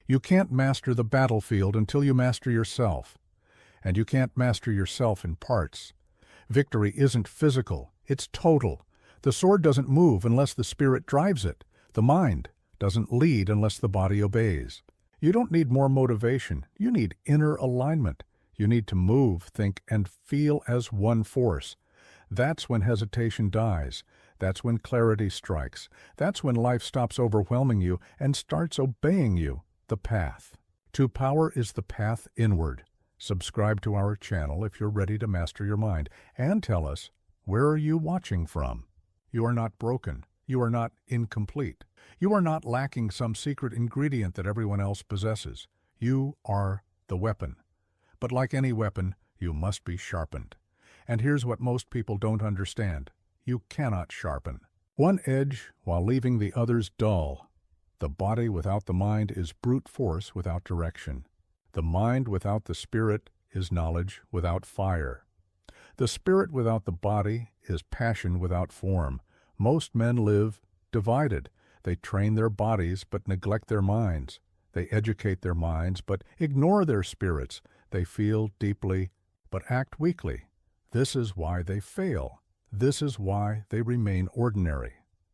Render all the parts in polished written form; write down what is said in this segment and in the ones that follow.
You can't master the battlefield until you master yourself. And you can't master yourself in parts. Victory isn't physical, it's total. The sword doesn't move unless the spirit drives it. The mind doesn't lead unless the body obeys. You don't need more motivation, you need inner alignment. You need to move, think, and feel as one force. That's when hesitation dies. That's when clarity strikes. That's when life stops overwhelming you and starts obeying you. The path to power is the path inward. Subscribe to our channel if you're ready to master your mind, and tell us, where are you watching from? You are not broken. You are not incomplete. You are not lacking some secret ingredient that everyone else possesses. You are the weapon. But like any weapon, you must be sharpened. And here's what most people don't understand. You cannot sharpen one edge while leaving the others dull. The body without the mind is brute force without direction. The mind without the spirit is knowledge without fire. The spirit without the body is passion without form. Most men live divided. They train their bodies but neglect their minds. They educate their minds but ignore their spirits. They feel deeply but act weakly. This is why they fail. This is why they remain ordinary.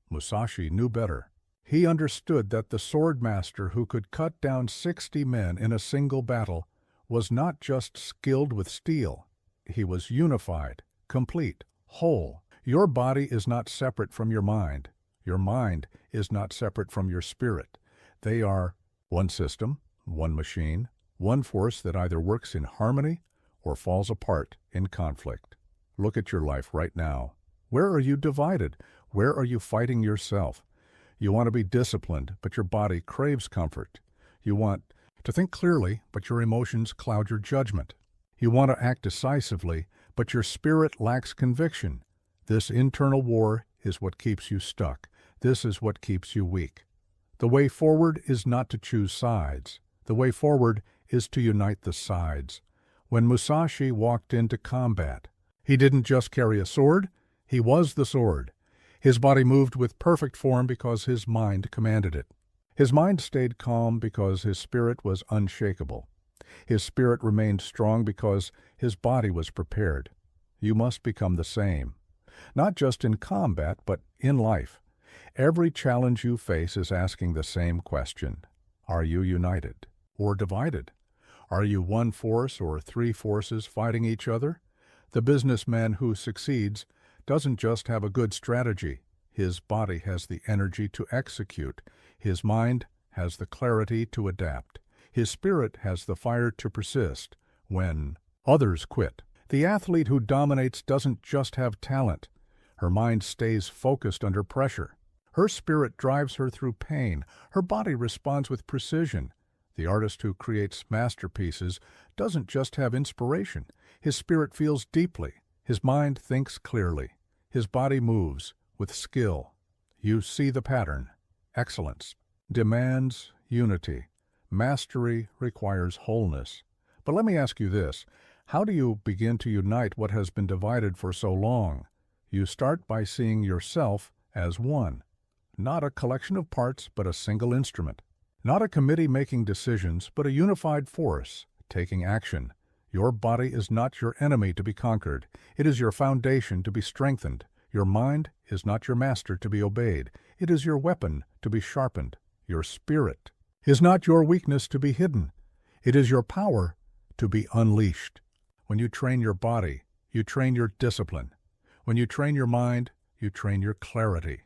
Musashi knew better. He understood that the sword master who could cut down 60 men in a single battle was not just skilled with steel. He was unified, complete, whole. Your body is not separate from your mind. Your mind is not separate from your spirit. They are one system, one machine, one force that either works in harmony or falls apart in conflict. Look at your life right now. Where are you divided? Where are you fighting yourself? You want to be disciplined, but your body craves comfort. You want to think clearly, but your emotions cloud your judgment. You want to act decisively, but your spirit lacks conviction. This internal war is what keeps you stuck. This is what keeps you weak. The way forward is not to choose sides. The way forward is to unite the sides. When Musashi walked into combat, he didn't just carry a sword, he was the sword. His body moved with perfect form because his mind commanded it. His mind stayed calm because his spirit was unshakable. His spirit remained strong because his body was prepared. You must become the same, not just in combat, but in life. Every challenge you face is asking the same question. Are you united or divided? Are you one force or three forces fighting each other? The businessman who succeeds doesn't just have a good strategy. His body has the energy to execute. His mind has the clarity to adapt. His spirit has the fire to persist when others quit. The athlete who dominates doesn't just have talent. Her mind stays focused under pressure. Her spirit drives her through pain. Her body responds with precision. The artist who creates masterpieces doesn't just have inspiration. His spirit feels deeply. His mind thinks clearly. His body moves with skill. You see the pattern. Excellence demands unity. Mastery requires wholeness. But let me ask you this. How do you begin to unite what has been divided for so long? You start by seeing yourself as one. Not a collection of parts, but a single instrument. Not a committee making decisions, but a unified force taking action. Your body is not your enemy to be conquered. It is your foundation to be strengthened. Your mind is not your master to be obeyed. It is your weapon to be sharpened. Your spirit is not your weakness to be hidden. It is your power to be unleashed. When you train your body, you train your discipline. When you train your mind, you train your clarity.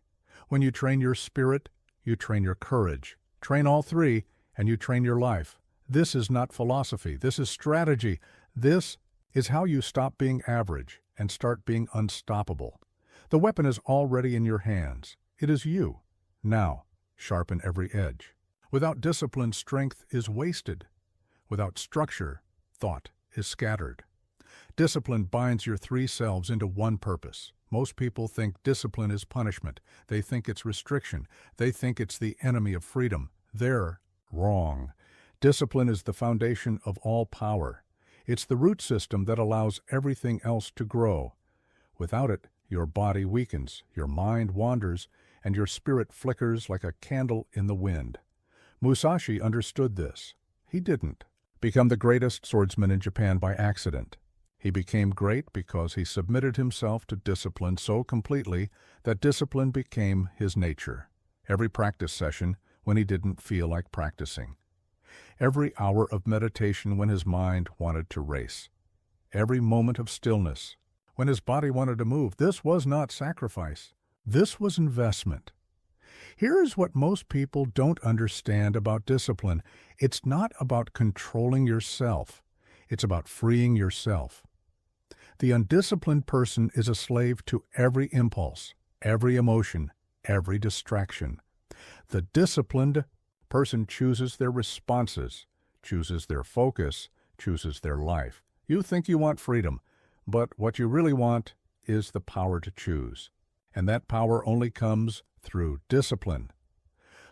When you train your spirit, you train your courage. Train all three, and you train your life. This is not philosophy. This is strategy. This is how you stop being average and start being unstoppable. The weapon is already in your hands. It is you. Now, sharpen every edge. Without discipline, strength is wasted. Without structure, thought is scattered. Discipline binds your three selves into one purpose. Most people think discipline is punishment. They think it's restriction. They think it's the enemy of freedom. They're wrong. Discipline is the foundation of all power. It's the root system that allows everything else to grow. Without it, your body weakens, your mind wanders, and your spirit flickers like a candle in the wind. Musashi understood this. He didn't become the greatest swordsman in Japan by accident. He became great because he submitted himself to discipline so completely that discipline became his nature. Every practice session when he didn't feel like practicing. Every hour of meditation when his mind wanted to race. Every moment of stillness when his body wanted to move. This was not sacrifice. This was investment. Here's what most people don't understand about discipline. It's not about controlling yourself. It's about freeing yourself. The undisciplined person is a slave to every impulse, every emotion, every distraction. The disciplined person chooses their responses, chooses their focus, chooses their life. You think you want freedom, but what you really want is the power to choose. And that power only comes through discipline.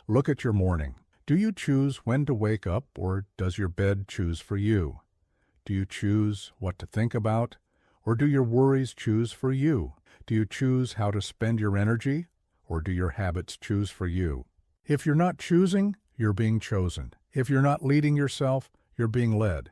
Look at your morning. Do you choose when to wake up, or does your bed choose for you? Do you choose what to think about, or do your worries choose for you? Do you choose how to spend your energy, or do your habits choose for you? If you're not choosing, you're being chosen. If you're not leading yourself, you're being led.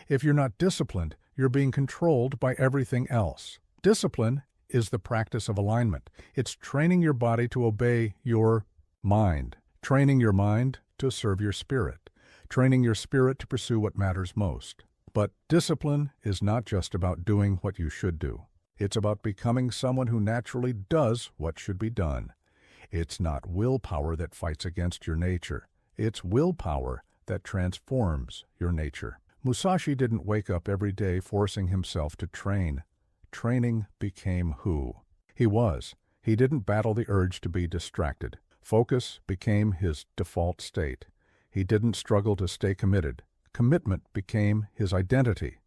If you're not disciplined, you're being controlled by everything else. Discipline is the practice of alignment. It's training your body to obey your mind, training your mind to serve your spirit, training your spirit to pursue what matters most. But discipline is not just about doing what you should do. It's about becoming someone who naturally does what should be done. It's not willpower that fights against your nature. It's willpower that transforms your nature. Musashi didn't wake up every day forcing himself to train. Training became who he was. He didn't battle the urge to be distracted. Focus became his default state. He didn't struggle to stay committed. Commitment became his identity.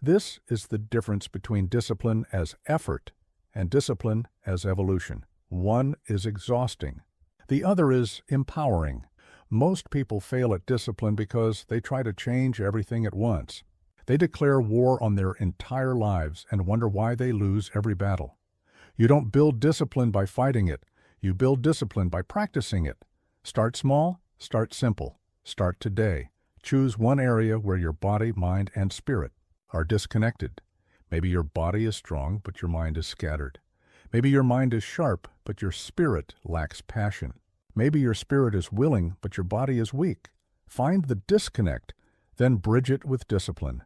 This is the difference between discipline as effort and discipline as evolution. One is exhausting. The other is empowering. Most people fail at discipline because they try to change everything at once. They declare war on their entire lives and wonder why they lose every battle. You don't build discipline by fighting it. You build discipline by practicing it. Start small, start simple. Start today. Choose one area where your body, mind, and spirit are disconnected. Maybe your body is strong, but your mind is scattered. Maybe your mind is sharp, but your spirit lacks passion. Maybe your spirit is willing, but your body is weak. Find the disconnect, then bridge it with discipline.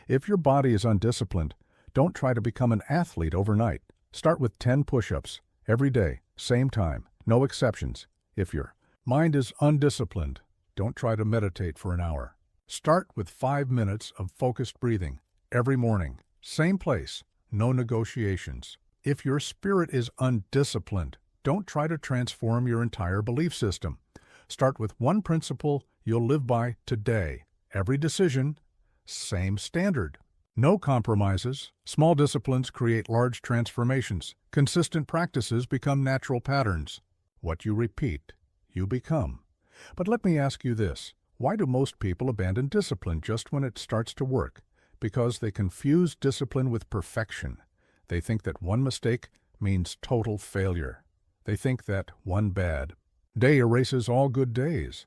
If your body is undisciplined, don't try to become an athlete overnight. Start with 10 push-ups every day, same time, no exceptions. If your mind is undisciplined, don't try to meditate for an hour. Start with 5 minutes of focused breathing every morning, same place, no negotiations. If your spirit is undisciplined, don't try to transform your entire belief system. Start with one principle you'll live by today. Every decision, same standard. No compromises. Small disciplines create large transformations. Consistent practices become natural patterns. What you repeat, you become. But let me ask you this. Why do most people abandon discipline just when it starts to work? Because they confuse discipline with perfection. They think that one mistake means total failure. They think that one bad day erases all good days.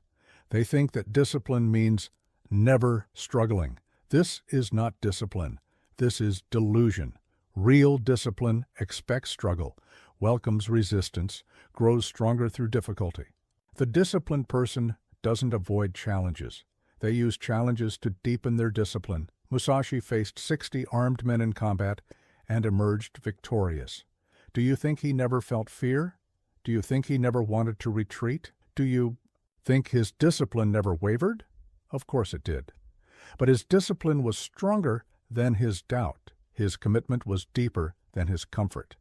They think that discipline means never struggling. This is not discipline. This is delusion. Real discipline expects struggle, welcomes resistance, grows stronger through difficulty. The disciplined person doesn't avoid challenges. They use challenges to deepen their discipline. Musashi faced 60 armed men in combat and emerged victorious. Do you think he never felt fear? Do you think he never wanted to retreat? Do you think his discipline never wavered? Of course it did. But his discipline was stronger than his doubt. His commitment was deeper than his comfort.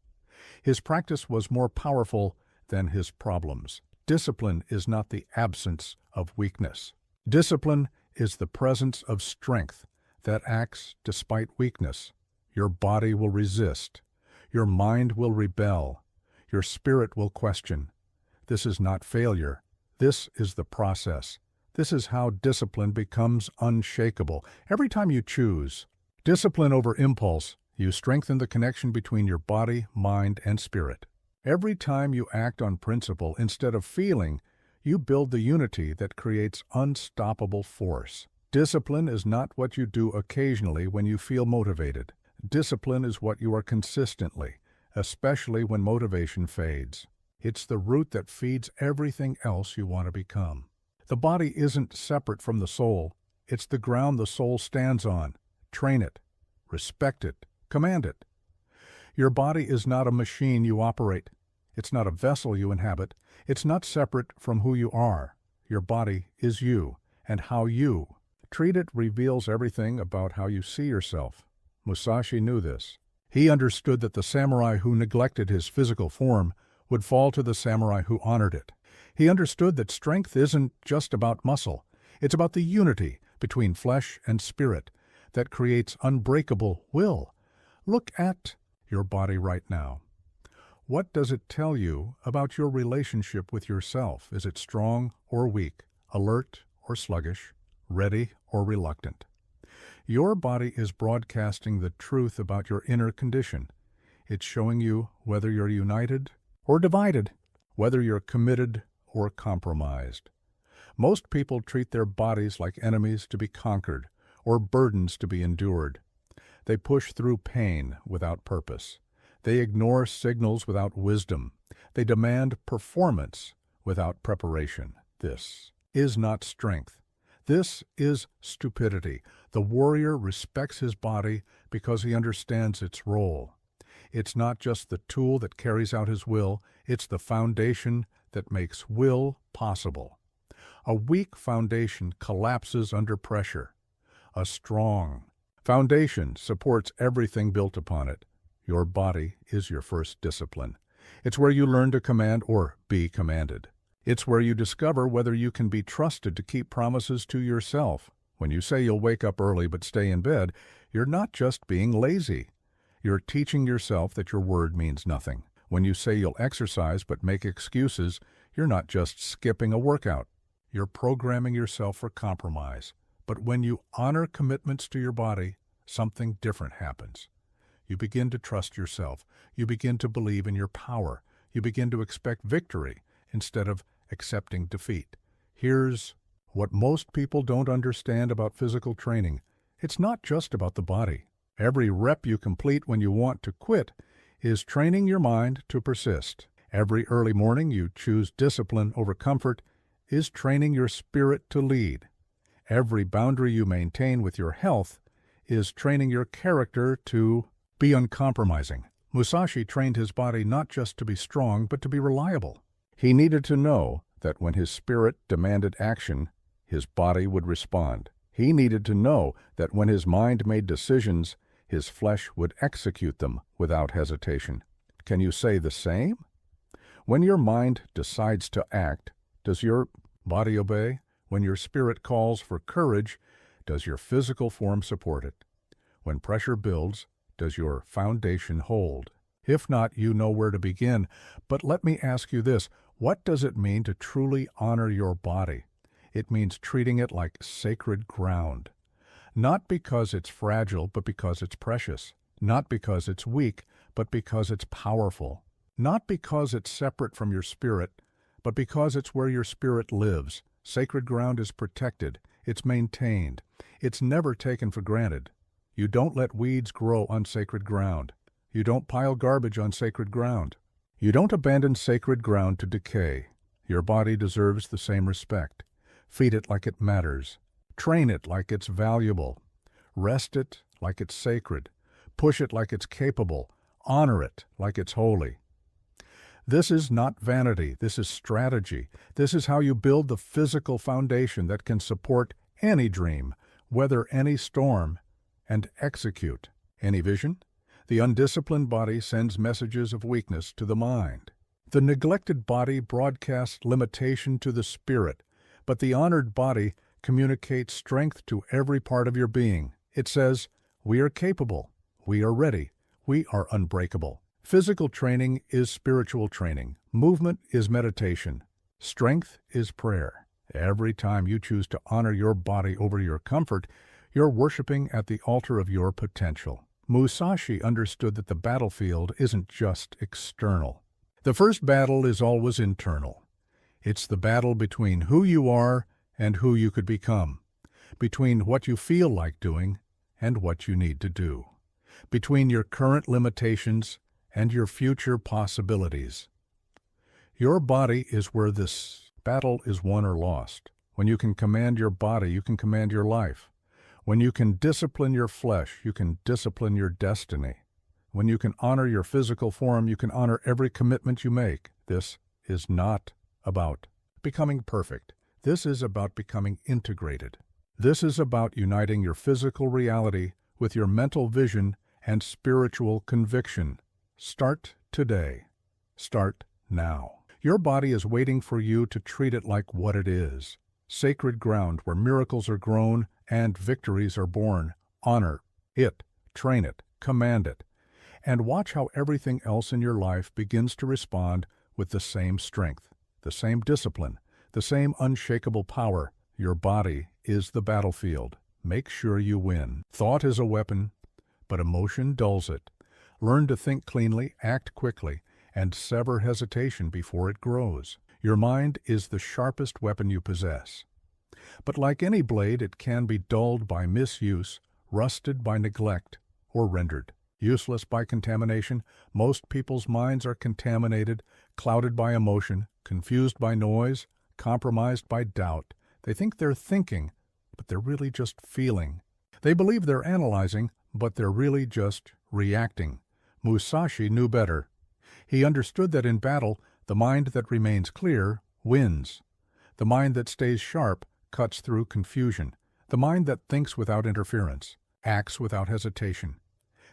His practice was more powerful than his problems. Discipline is not the absence of weakness. Discipline is the presence of strength that acts despite weakness. Your body will resist. Your mind will rebel. Your spirit will question. This is not failure. This is the process. This is how discipline becomes unshakable. Every time you choose discipline over impulse, you strengthen the connection between your body, mind, and spirit. Every time you act on principle instead of feeling, You build the unity that creates unstoppable force. Discipline is not what you do occasionally when you feel motivated. Discipline is what you are consistently, especially when motivation fades. It's the root that feeds everything else you want to become. The body isn't separate from the soul. It's the ground the soul stands on. Train it, respect it, command it. Your body is not a machine you operate. It's not a vessel you inhabit. It's not separate from who you are. Your body is you, and how you treat it reveals everything about how you see yourself. Musashi knew this. He understood that the samurai who neglected his physical form would fall to the samurai who honored it. He understood that strength isn't just about muscle. It's about the unity between flesh and spirit that creates unbreakable will. Look at your body right now. What does it tell you about your relationship with yourself? Is it strong or weak, alert or sluggish, ready or reluctant? Your body is broadcasting the truth about your inner condition. It's showing you whether you're united or divided, whether you're committed or compromised. Most people treat their bodies like enemies to be conquered or burdens to be endured. They push through pain without purpose. They ignore signals without wisdom. They demand performance without preparation. This is not strength. This is stupidity. The warrior respects his body because he understands its role. It's not just the tool that carries out his will, it's the foundation that makes will possible. A weak foundation collapses under pressure. A strong foundation supports everything built upon it. Your body is your first discipline. It's where you learn to command or be commanded. It's where you discover whether you can be trusted to keep promises to yourself. When you say you'll wake up early but stay in bed, you're not just being lazy. You're teaching yourself that your word means nothing. When you say you'll exercise but make excuses, you're not just skipping a workout. You're programming yourself for compromise. But when you honor commitments to your body, something different happens. You begin to trust yourself. You begin to believe in your power. You begin to expect victory instead of accepting defeat. Here's what most people don't understand about physical training. It's not just about the body. Every rep you complete when you want to quit is training your mind to persist. Every early morning you choose discipline over comfort is training your spirit to lead. Every boundary you maintain with your health is training your character to be uncompromising. Musashi trained his body not just to be strong, but to be reliable. He needed to know that when his spirit demanded action, his body would respond. He needed to know that when his mind made decisions, his flesh would execute them without hesitation. Can you say the same? When your mind decides to act, does your body obey? When your spirit calls for courage, does your physical form support it? When pressure builds, does your foundation hold? If not, you know where to begin. But let me ask you this. What does it mean to truly honor your body? It means treating it like sacred ground. Not because it's fragile, but because it's precious. Not because it's weak, but because it's powerful. Not because it's separate from your spirit, but because it's where your spirit lives. Sacred ground is protected. It's maintained. It's never taken for granted. You don't let weeds grow on sacred ground. You don't pile garbage on sacred ground. You don't abandon sacred ground to decay. Your body deserves the same respect. Feed it like it matters. Train it like it's valuable. Rest it like it's sacred. Push it like it's capable. Honor it like it's holy. This is not vanity. This is strategy. This is how you build the physical foundation that can support any dream, weather any storm, and execute any vision. The undisciplined body sends messages of weakness to the mind. The neglected body broadcasts limitation to the spirit, but the honored body communicates strength to every part of your being. It says, we are capable, we are ready, we are unbreakable. Physical training is spiritual training. Movement is meditation. Strength is prayer. Every time you choose to honor your body over your comfort, you're worshiping at the altar of your potential. Musashi understood that the battlefield isn't just external. The first battle is always internal. It's the battle between who you are and who you could become, between what you feel like doing and what you need to do, between your current limitations and your future possibilities. Your body is where this battle is won or lost. When you can command your body, you can command your life. When you can discipline your flesh, you can discipline your destiny. When you can honor your physical form, you can honor every commitment you make. This is not about becoming perfect. This is about becoming integrated. This is about uniting your physical reality with your mental vision and spiritual conviction. Start today. Start now. Your body is waiting for you to treat it like what it is. Sacred ground where miracles are grown and victories are born. Honor it, train it, command it, and watch how everything else in your life begins to respond with the same strength, the same discipline, the same unshakable power. Your body is the battlefield. Make sure you win. Thought is a weapon, but emotion dulls it. Learn to think cleanly, act quickly, and sever hesitation before it grows. Your mind is the sharpest weapon you possess. But like any blade, it can be dulled by misuse, rusted by neglect, or rendered useless by contamination. Most people's minds are contaminated, clouded by emotion, confused by noise, compromised by doubt. They think they're thinking, but they're really just feeling. They believe they're analyzing, but they're really just reacting. Musashi knew better. He understood that in battle, the mind that remains clear wins. The mind that stays sharp cuts through confusion. The mind that thinks without interference, acts without hesitation.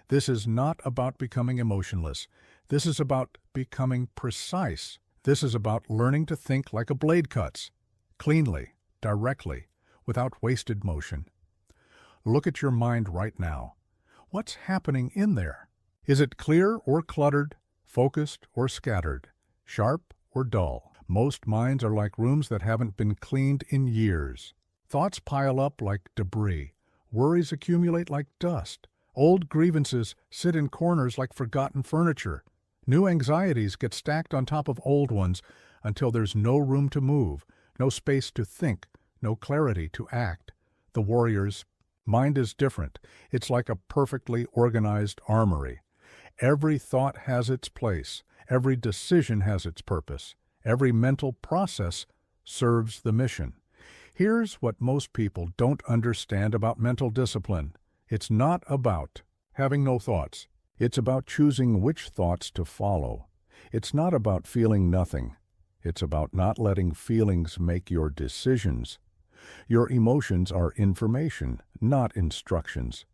This is not about becoming emotionless. This is about becoming precise. This is about learning to think like a blade cuts, cleanly, directly, without wasted motion. Look at your mind right now. What's happening in there? Is it clear or cluttered, focused or scattered, sharp or dull? Most minds are like rooms that haven't been cleaned in years. Thoughts pile up like debris. Worries accumulate like dust. Old grievances sit in corners like forgotten furniture. New anxieties get stacked on top of old ones until there's no room to move, no space to think, no clarity to act. The warrior's mind is different. It's like a perfectly organized armory. Every thought has its place. Every decision has its purpose. Every mental process serves the mission. Here's what most people don't understand about mental discipline. It's not about having no thoughts. It's about choosing which thoughts to follow. It's not about feeling nothing. It's about not letting feelings make your decisions. Your emotions are information, not instructions.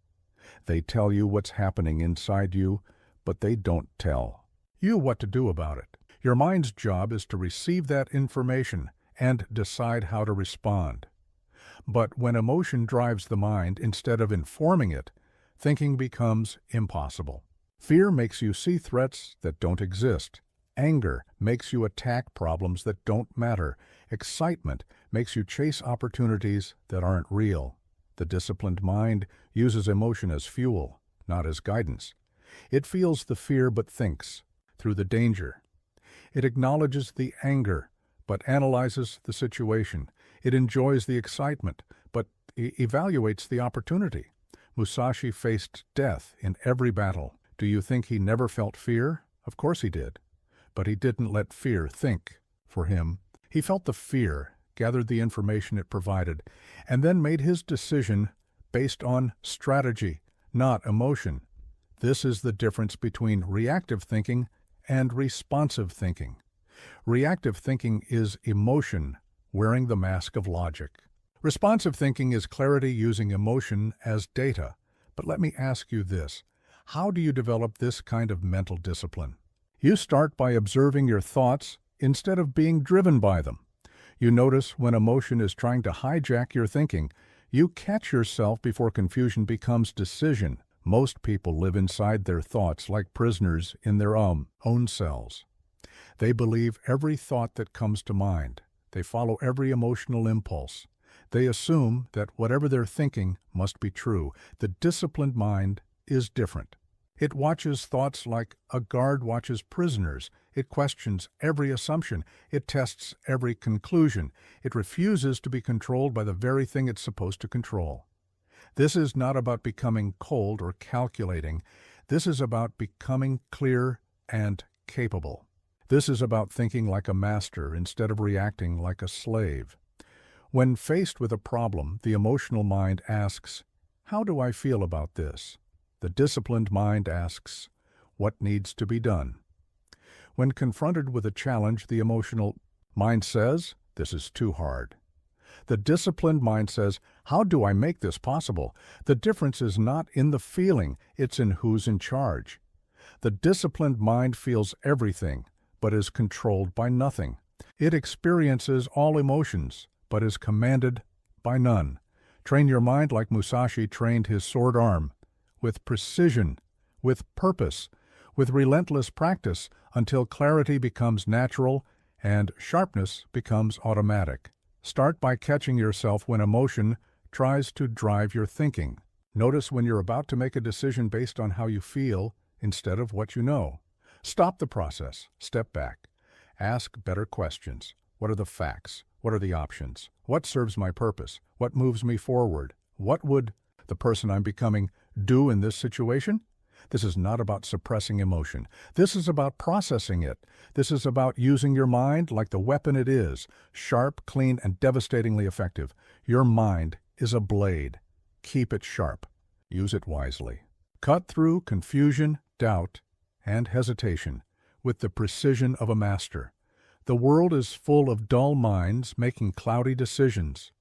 They tell you what's happening inside you, but they don't tell you what to do about it. Your mind's job is to receive that information and decide how to respond. But when emotion drives the mind instead of informing it, thinking becomes impossible. Fear makes you see threats that don't exist. Anger makes you attack problems that don't matter. Excitement makes you chase opportunities that aren't real. The disciplined mind uses emotion as fuel, not as guidance. It feels the fear but thinks through the danger. It acknowledges the anger but analyzes the situation. It enjoys the excitement but evaluates the opportunity. Musashi faced death in every battle. Do you think he never felt fear? Of course he did. But he didn't let fear think for him. He felt the fear, gathered the information it provided, and then made his decision based on strategy, not emotion. This is the difference between reactive thinking and responsive thinking. Reactive thinking is emotion wearing the mask of logic. Responsive thinking is clarity using emotion as data. But let me ask you this. How do you develop this kind of mental discipline? You start by observing your thoughts instead of being driven by them. You notice when emotion is trying to hijack your thinking. You catch yourself before confusion becomes decision. Most people live inside their thoughts like prisoners in their own cells. They believe every thought that comes to mind. They follow every emotional impulse. They assume that whatever they're thinking must be true. The disciplined mind is different. It watches thoughts like a guard watches prisoners. It questions every assumption. It tests every conclusion. It refuses to be controlled by the very thing it's supposed to control. This is not about becoming cold or calculating. This is about becoming clear and capable. This is about thinking like a master instead of reacting like a slave. When faced with a problem, the emotional mind asks, "How do I feel about this?" The disciplined mind asks, "What needs to be done?" When confronted with a challenge, the emotional mind says, "This is too hard." The disciplined mind says, "How do I make this possible?" The difference is not in the feeling, it's in who's in charge. The disciplined mind feels everything, but is controlled by nothing. It experiences all emotions, but is commanded by none. Train your mind like Musashi trained his sword arm, with precision, with purpose, with relentless practice, until clarity becomes natural and sharpness becomes automatic. Start by catching yourself when emotion tries to drive your thinking. Notice when you're about to make a decision based on how you feel instead of what you know. Stop the process. Step back. Ask better questions. What are the facts? What are the options? What serves my purpose? What moves me forward? What would the person I'm becoming do in this situation? This is not about suppressing emotion. This is about processing it. This is about using your mind like the weapon it is, sharp, clean, and devastatingly effective. Your mind is a blade. Keep it sharp. Use it wisely. Cut through confusion, doubt, and hesitation with the precision of a master. The world is full of dull minds making cloudy decisions.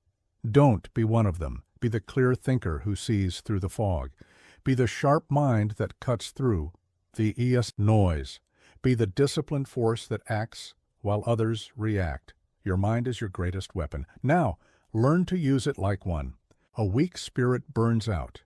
Don't be one of them. Be the clear thinker who sees through the fog. Be the sharp mind that cuts through the noise. Be the disciplined force that acts while others react. Your mind is your greatest weapon. Now, learn to use it like one. A weak spirit burns out.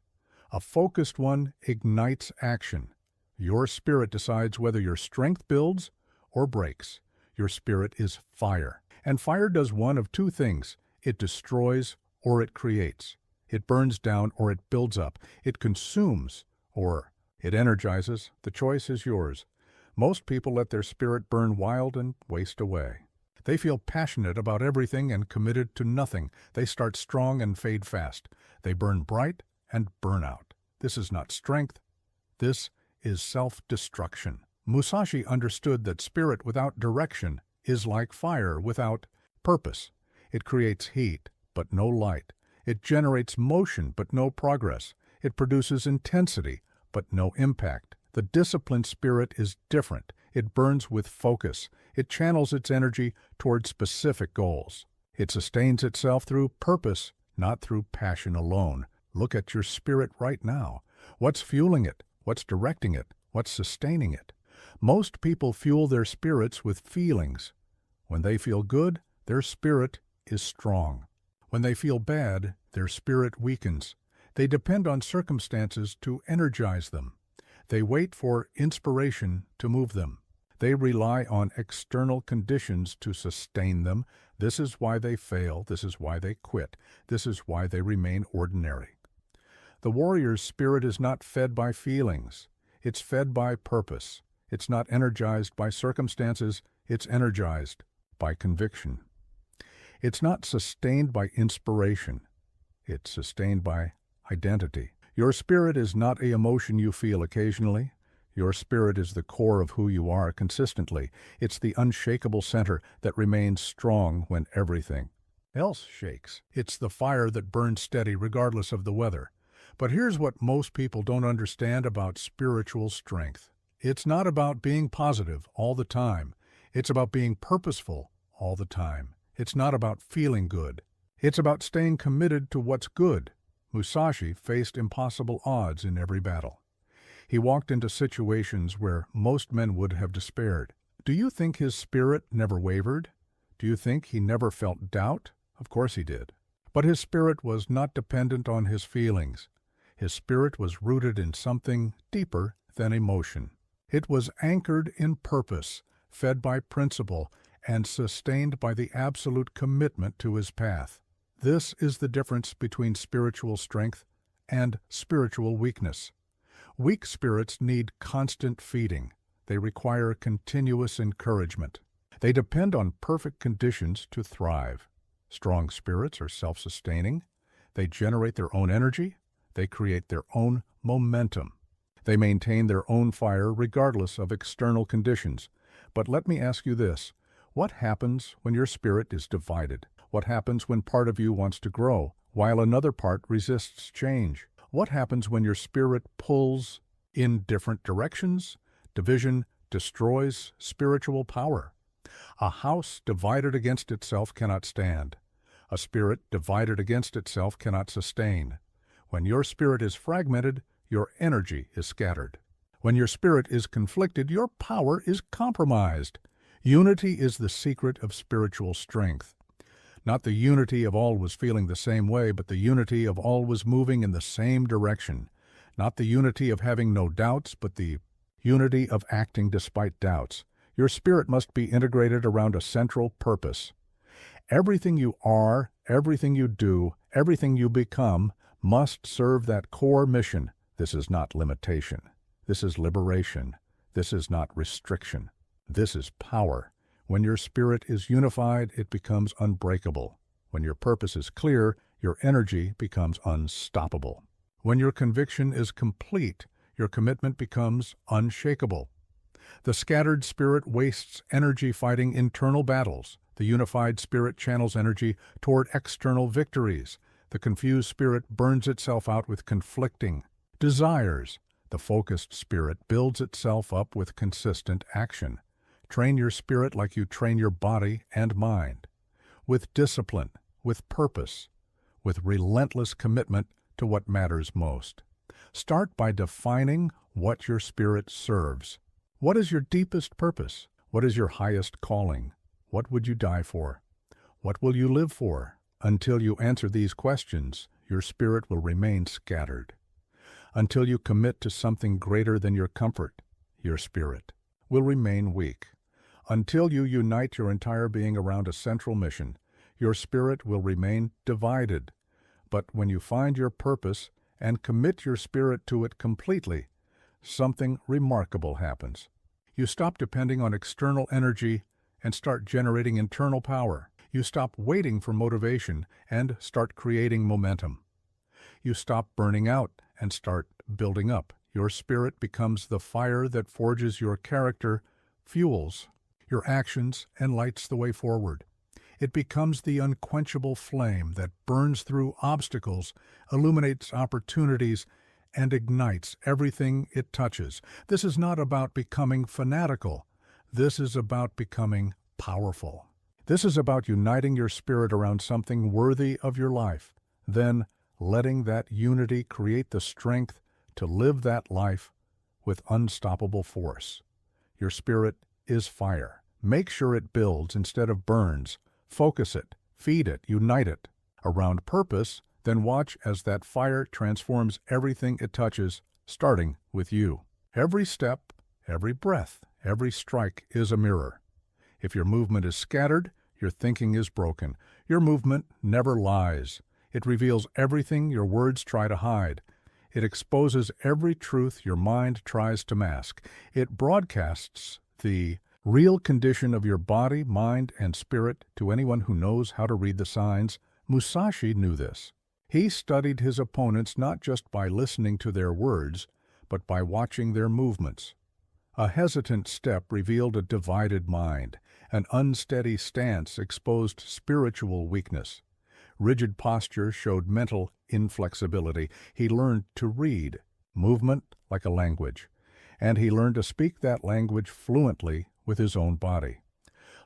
A focused one ignites action. Your spirit decides whether your strength builds or breaks. Your spirit is fire. And fire does one of two things. It destroys or it creates. It burns down or it builds up. It consumes or it energizes. The choice is yours. Most people let their spirit burn wild and waste away. They feel passionate about everything and committed to nothing. They start strong and fade fast. They burn bright and burn out. This is not strength. This is self-destruction. Musashi understood that spirit without direction is like fire without purpose. It creates heat, but no light. It generates motion, but no progress. It produces intensity, but no impact. The disciplined spirit is different. It burns with focus. It channels its energy toward specific goals. It sustains itself through purpose, not through passion alone. Look at your spirit right now. What's fueling it? What's directing it? What's sustaining it? Most people fuel their spirits with feelings. When they feel good, their spirit is strong. When they feel bad, their spirit weakens. They depend on circumstances to energize them. They wait for inspiration to move them. They rely on external conditions to sustain them. This is why they fail. This is why they quit. This is why they remain ordinary. The warrior's spirit is not fed by feelings. It's fed by purpose. It's not energized by circumstances. It's energized by conviction. It's not sustained by inspiration. It's sustained by identity. Your spirit is not an emotion you feel occasionally. Your spirit is the core of who you are consistently. It's the unshakable center that remains strong when everything else shakes. It's the fire that burns steady regardless of the weather. But here's what most people don't understand about spiritual strength. It's not about being positive all the time. It's about being purposeful all the time. It's not about feeling good. It's about staying committed to what's good. Musashi faced impossible odds in every battle. He walked into situations where most men would have despaired. Do you think his spirit never wavered? Do you think he never felt doubt? Of course he did. But his spirit was not dependent on his feelings. His spirit was rooted in something deeper than emotion. It was anchored in purpose, fed by principle, and sustained by the absolute commitment to his path. This is the difference between spiritual strength and spiritual weakness. Weak spirits need constant feeding. They require continuous encouragement. They depend on perfect conditions to thrive. Strong spirits are self-sustaining. They generate their own energy. They create their own momentum. They maintain their own fire regardless of external conditions. But let me ask you this. What happens when your spirit is divided? What happens when part of you wants to grow, while another part resists change? What happens when your spirit pulls in different directions? Division destroys spiritual power. A house divided against itself cannot stand. A spirit divided against itself cannot sustain. When your spirit is fragmented, your energy is scattered. When your spirit is conflicted, your power is compromised. Unity is the secret of spiritual strength. Not the unity of always feeling the same way, but the unity of always moving in the same direction. Not the unity of having no doubts, but the unity of acting despite doubts. Your spirit must be integrated around a central purpose. Everything you are, everything you do, everything you become must serve that core mission. This is not limitation. This is liberation. This is not restriction. This is power. When your spirit is unified, it becomes unbreakable. When your purpose is clear, your energy becomes unstoppable. When your conviction is complete, your commitment becomes unshakable. The scattered spirit wastes energy fighting internal battles. The unified spirit channels energy toward external victories. The confused spirit burns itself out with conflicting desires. The focused spirit builds itself up with consistent action. Train your spirit like you train your body and mind, with discipline, with purpose, with relentless commitment to what matters most. Start by defining what your spirit serves. What is your deepest purpose? What is your highest calling? What would you die for? What will you live for? Until you answer these questions, your spirit will remain scattered. Until you commit to something greater than your comfort, your spirit will remain weak. Until you unite your entire being around a central mission, your spirit will remain divided. But when you find your purpose and commit your spirit to it completely, something remarkable happens. You stop depending on external energy and start generating internal power. You stop waiting for motivation and start creating momentum. You stop burning out and start building up. Your spirit becomes the fire that forges your character, fuels your actions, and lights the way forward. It becomes the unquenchable flame that burns through obstacles, illuminates opportunities, and ignites everything it touches. This is not about becoming fanatical. This is about becoming powerful. This is about uniting your spirit around something worthy of your life, then letting that unity create the strength to live that life with unstoppable force. Your spirit is fire. Make sure it builds instead of burns. Focus it, feed it, unite it around purpose, then watch as that fire transforms everything it touches, starting with you. Every step, every breath, every strike is a mirror. If your movement is scattered, your thinking is broken. Your movement never lies. It reveals everything your words try to hide. It exposes every truth your mind tries to mask. It broadcasts the real condition of your body, mind, and spirit to anyone who knows how to read the signs. Musashi knew this. He studied his opponents not just by listening to their words, but by watching their movements. A hesitant step revealed a divided mind. An unsteady stance exposed spiritual weakness. Rigid posture showed mental inflexibility. He learned to read movement like a language, and he learned to speak that language fluently with his own body.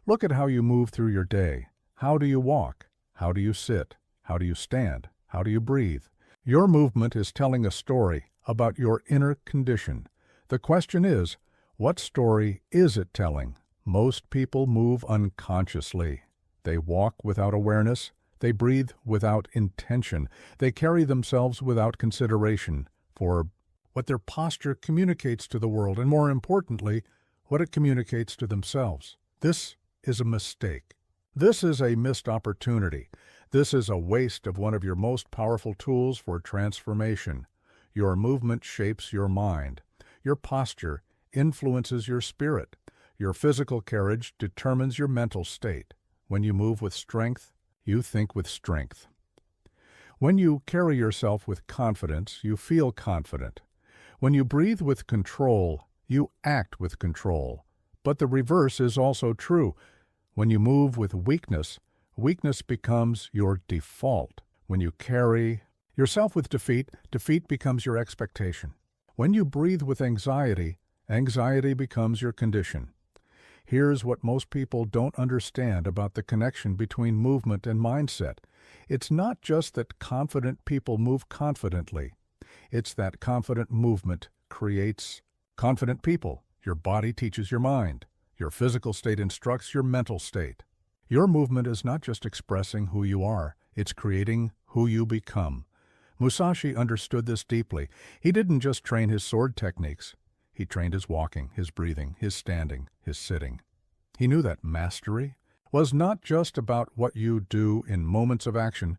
Look at how you move through your day. How do you walk? How do you sit? How do you stand? How do you breathe? Your movement is telling a story about your inner condition. The question is, what story is it telling? Most people move unconsciously. They walk without awareness. They breathe without intention. They carry themselves without consideration for what their posture communicates to the world, and more importantly, what it communicates to themselves. This is a mistake. This is a missed opportunity. This is a waste of one of your most powerful tools for transformation, Your movement shapes your mind. Your posture influences your spirit. Your physical carriage determines your mental state. When you move with strength, you think with strength. When you carry yourself with confidence, you feel confident. When you breathe with control, you act with control. But the reverse is also true. When you move with weakness, weakness becomes your default. When you carry yourself with defeat, defeat becomes your expectation. When you breathe with anxiety, anxiety becomes your condition. Here's what most people don't understand about the connection between movement and mindset. It's not just that confident people move confidently. It's that confident movement creates confident people. Your body teaches your mind. Your physical state instructs your mental state. Your movement is not just expressing who you are, it's creating who you become. Musashi understood this deeply. He didn't just train his sword techniques. He trained his walking, his breathing, his standing, his sitting. He knew that mastery was not just about what you do in moments of action.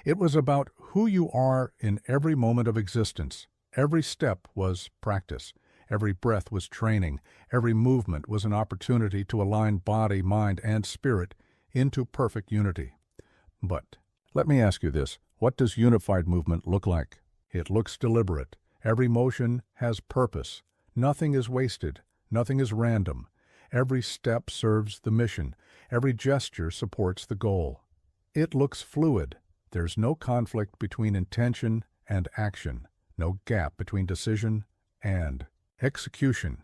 It was about who you are in every moment of existence. Every step was practice. Every breath was training. Every movement was an opportunity to align body, mind, and spirit into perfect unity. But let me ask you this. What does unified movement look like? It looks deliberate. Every motion has purpose. Nothing is wasted. Nothing is random. Every step serves the mission. Every gesture supports the goal. It looks fluid. There's no conflict between intention and action. No gap between decision and execution.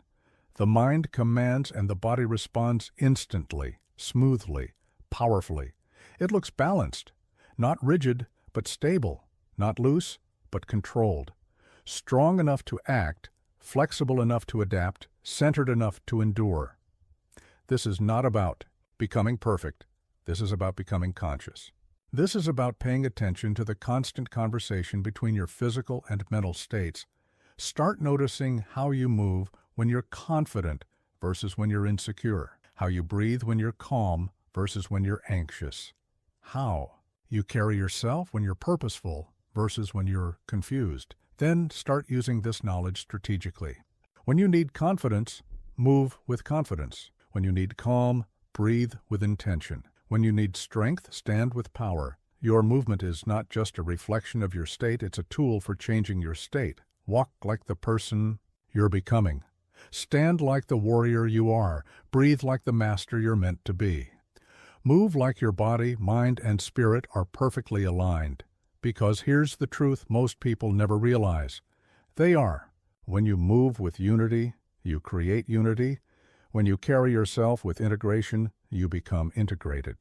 The mind commands and the body responds instantly, smoothly, powerfully. It looks balanced, not rigid, but stable, not loose, but controlled. Strong enough to act, flexible enough to adapt, centered enough to endure. This is not about becoming perfect. This is about becoming conscious. This is about paying attention to the constant conversation between your physical and mental states. Start noticing how you move when you're confident versus when you're insecure. How you breathe when you're calm versus when you're anxious. How you carry yourself when you're purposeful versus when you're confused. Then start using this knowledge strategically. When you need confidence, move with confidence. When you need calm, breathe with intention. When you need strength, stand with power. Your movement is not just a reflection of your state, it's a tool for changing your state. Walk like the person you're becoming. Stand like the warrior you are. Breathe like the master you're meant to be. Move like your body, mind, and spirit are perfectly aligned. Because here's the truth most people never realize. They are. When you move with unity, you create unity. When you carry yourself with integration, you become integrated.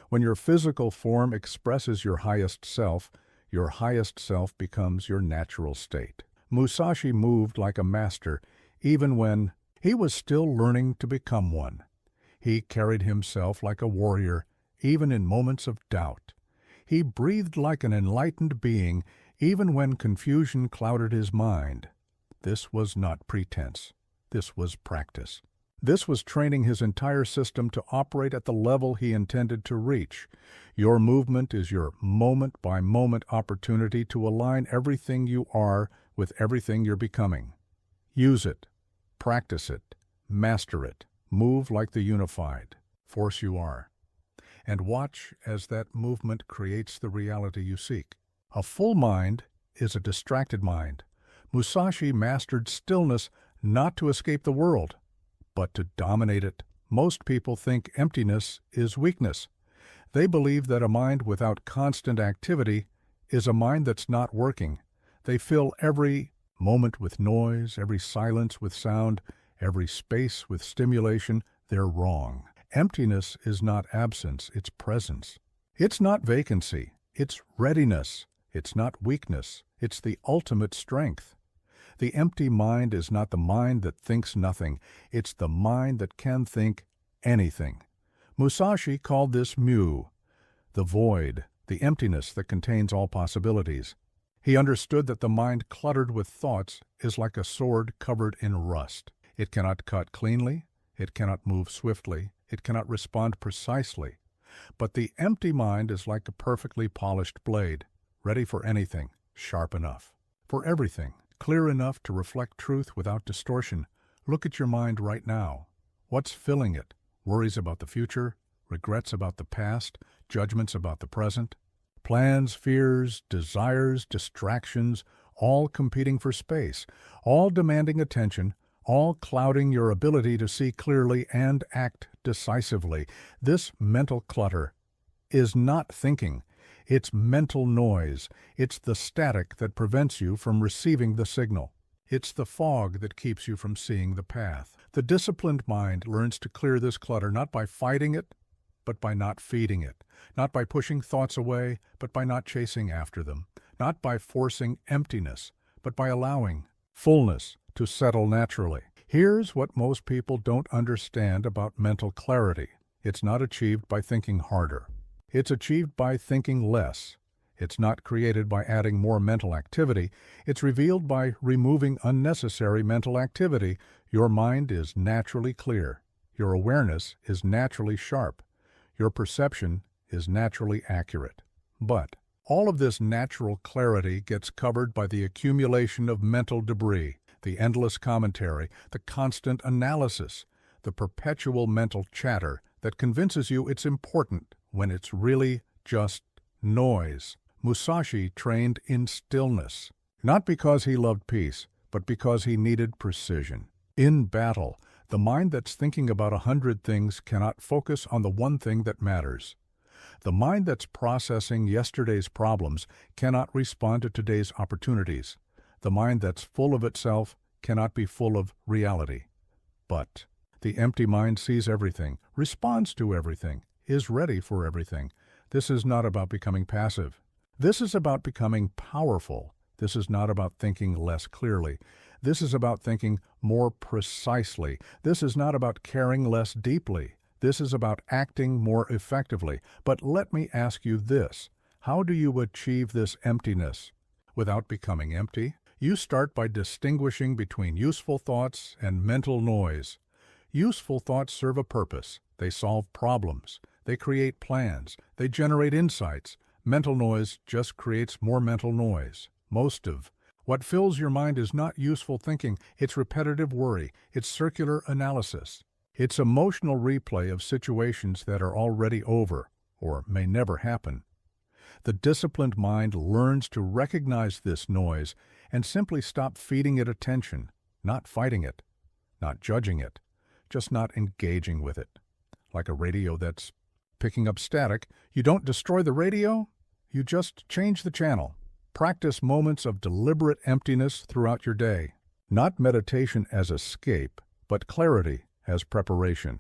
When your physical form expresses your highest self becomes your natural state. Musashi moved like a master, even when he was still learning to become one. He carried himself like a warrior, even in moments of doubt. He breathed like an enlightened being, even when confusion clouded his mind. This was not pretense. This was practice. This was training his entire system to operate at the level he intended to reach. Your movement is your moment-by-moment opportunity to align everything you are with everything you're becoming. Use it, practice it, master it, move like the unified force you are, and watch as that movement creates the reality you seek. A full mind is a distracted mind. Musashi mastered stillness not to escape the world, but to dominate it. Most people think emptiness is weakness. They believe that a mind without constant activity is a mind that's not working. They fill every moment with noise, every silence with sound, every space with stimulation. They're wrong. Emptiness is not absence, it's presence. It's not vacancy, it's readiness. It's not weakness, it's the ultimate strength. The empty mind is not the mind that thinks nothing, it's the mind that can think anything. Musashi called this mu, the void, the emptiness that contains all possibilities. He understood that the mind cluttered with thoughts is like a sword covered in rust. It cannot cut cleanly, it cannot move swiftly, it cannot respond precisely. But the empty mind is like a perfectly polished blade, ready for anything, sharp enough, for everything. clear enough to reflect truth without distortion. Look at your mind right now. What's filling it? Worries about the future, regrets about the past, judgments about the present? Plans, fears, desires, distractions, all competing for space, all demanding attention, all clouding your ability to see clearly and act decisively. This mental clutter is not thinking. It's mental noise. It's the static that prevents you from receiving the signal. It's the fog that keeps you from seeing the path. The disciplined mind learns to clear this clutter not by fighting it, but by not feeding it. Not by pushing thoughts away, but by not chasing after them. Not by forcing emptiness, but by allowing fullness to settle naturally. Here's what most people don't understand about mental clarity. It's not achieved by thinking harder. It's achieved by thinking less. It's not created by adding more mental activity. It's revealed by removing unnecessary mental activity. Your mind is naturally clear. Your awareness is naturally sharp. Your perception is naturally accurate. But all of this natural clarity gets covered by the accumulation of mental debris, the endless commentary, the constant analysis, the perpetual mental chatter that convinces you it's important when it's really just noise. Musashi trained in stillness, not because he loved peace, but because he needed precision. In battle, the mind that's thinking about 100 things cannot focus on the one thing that matters. The mind that's processing yesterday's problems cannot respond to today's opportunities. The mind that's full of itself cannot be full of reality. But the empty mind sees everything, responds to everything, is ready for everything. This is not about becoming passive. This is about becoming powerful. This is not about thinking less clearly. This is about thinking more precisely. This is not about caring less deeply. This is about acting more effectively. But let me ask you this. How do you achieve this emptiness without becoming empty? You start by distinguishing between useful thoughts and mental noise. Useful thoughts serve a purpose. They solve problems. They create plans. They generate insights. Mental noise just creates more mental noise. Most of what fills your mind is not useful thinking. It's repetitive worry. It's circular analysis. It's emotional replay of situations that are already over or may never happen. The disciplined mind learns to recognize this noise and simply stop feeding it attention, not fighting it, not judging it, just not engaging with it. Like a radio that's picking up static, you don't destroy the radio, you just change the channel. Practice moments of deliberate emptiness throughout your day. Not meditation as escape, but clarity as preparation.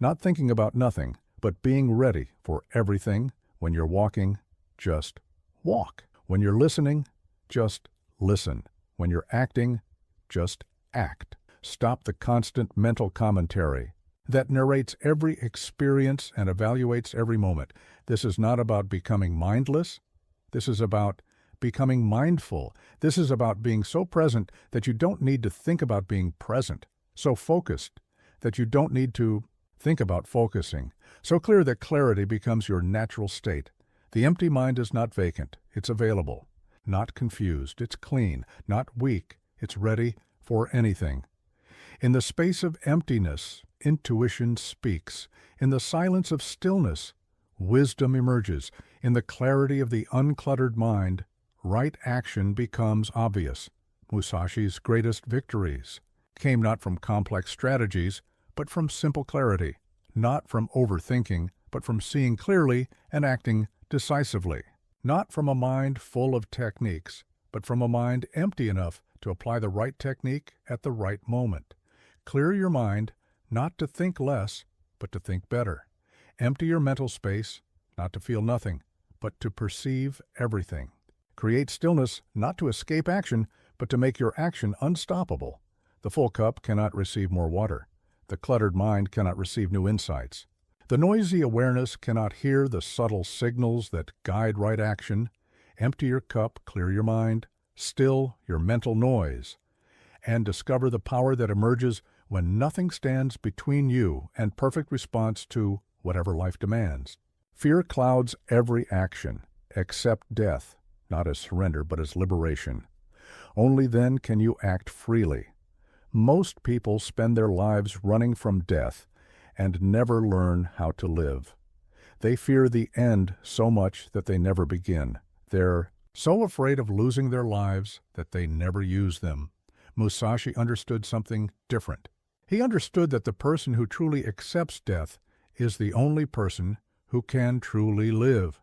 Not thinking about nothing, but being ready for everything. When you're walking, just walk. When you're listening, just listen. When you're acting, just act. Stop the constant mental commentary that narrates every experience and evaluates every moment. This is not about becoming mindless. This is about becoming mindful. This is about being so present that you don't need to think about being present. So focused that you don't need to think about focusing. So clear that clarity becomes your natural state. The empty mind is not vacant. It's available. Not confused. It's clean. Not weak. It's ready for anything. In the space of emptiness, intuition speaks. In the silence of stillness, wisdom emerges. In the clarity of the uncluttered mind, right action becomes obvious. Musashi's greatest victories came not from complex strategies, but from simple clarity. Not from overthinking, but from seeing clearly and acting decisively. Not from a mind full of techniques, but from a mind empty enough to apply the right technique at the right moment. Clear your mind, not to think less, but to think better. Empty your mental space, not to feel nothing, but to perceive everything. Create stillness, not to escape action, but to make your action unstoppable. The full cup cannot receive more water. The cluttered mind cannot receive new insights. The noisy awareness cannot hear the subtle signals that guide right action. Empty your cup, clear your mind, still your mental noise, and discover the power that emerges when nothing stands between you and perfect response to whatever life demands. Fear clouds every action, except death, not as surrender, but as liberation. Only then can you act freely. Most people spend their lives running from death and never learn how to live. They fear the end so much that they never begin. They're so afraid of losing their lives that they never use them. Musashi understood something different. He understood that the person who truly accepts death is the only person who can truly live,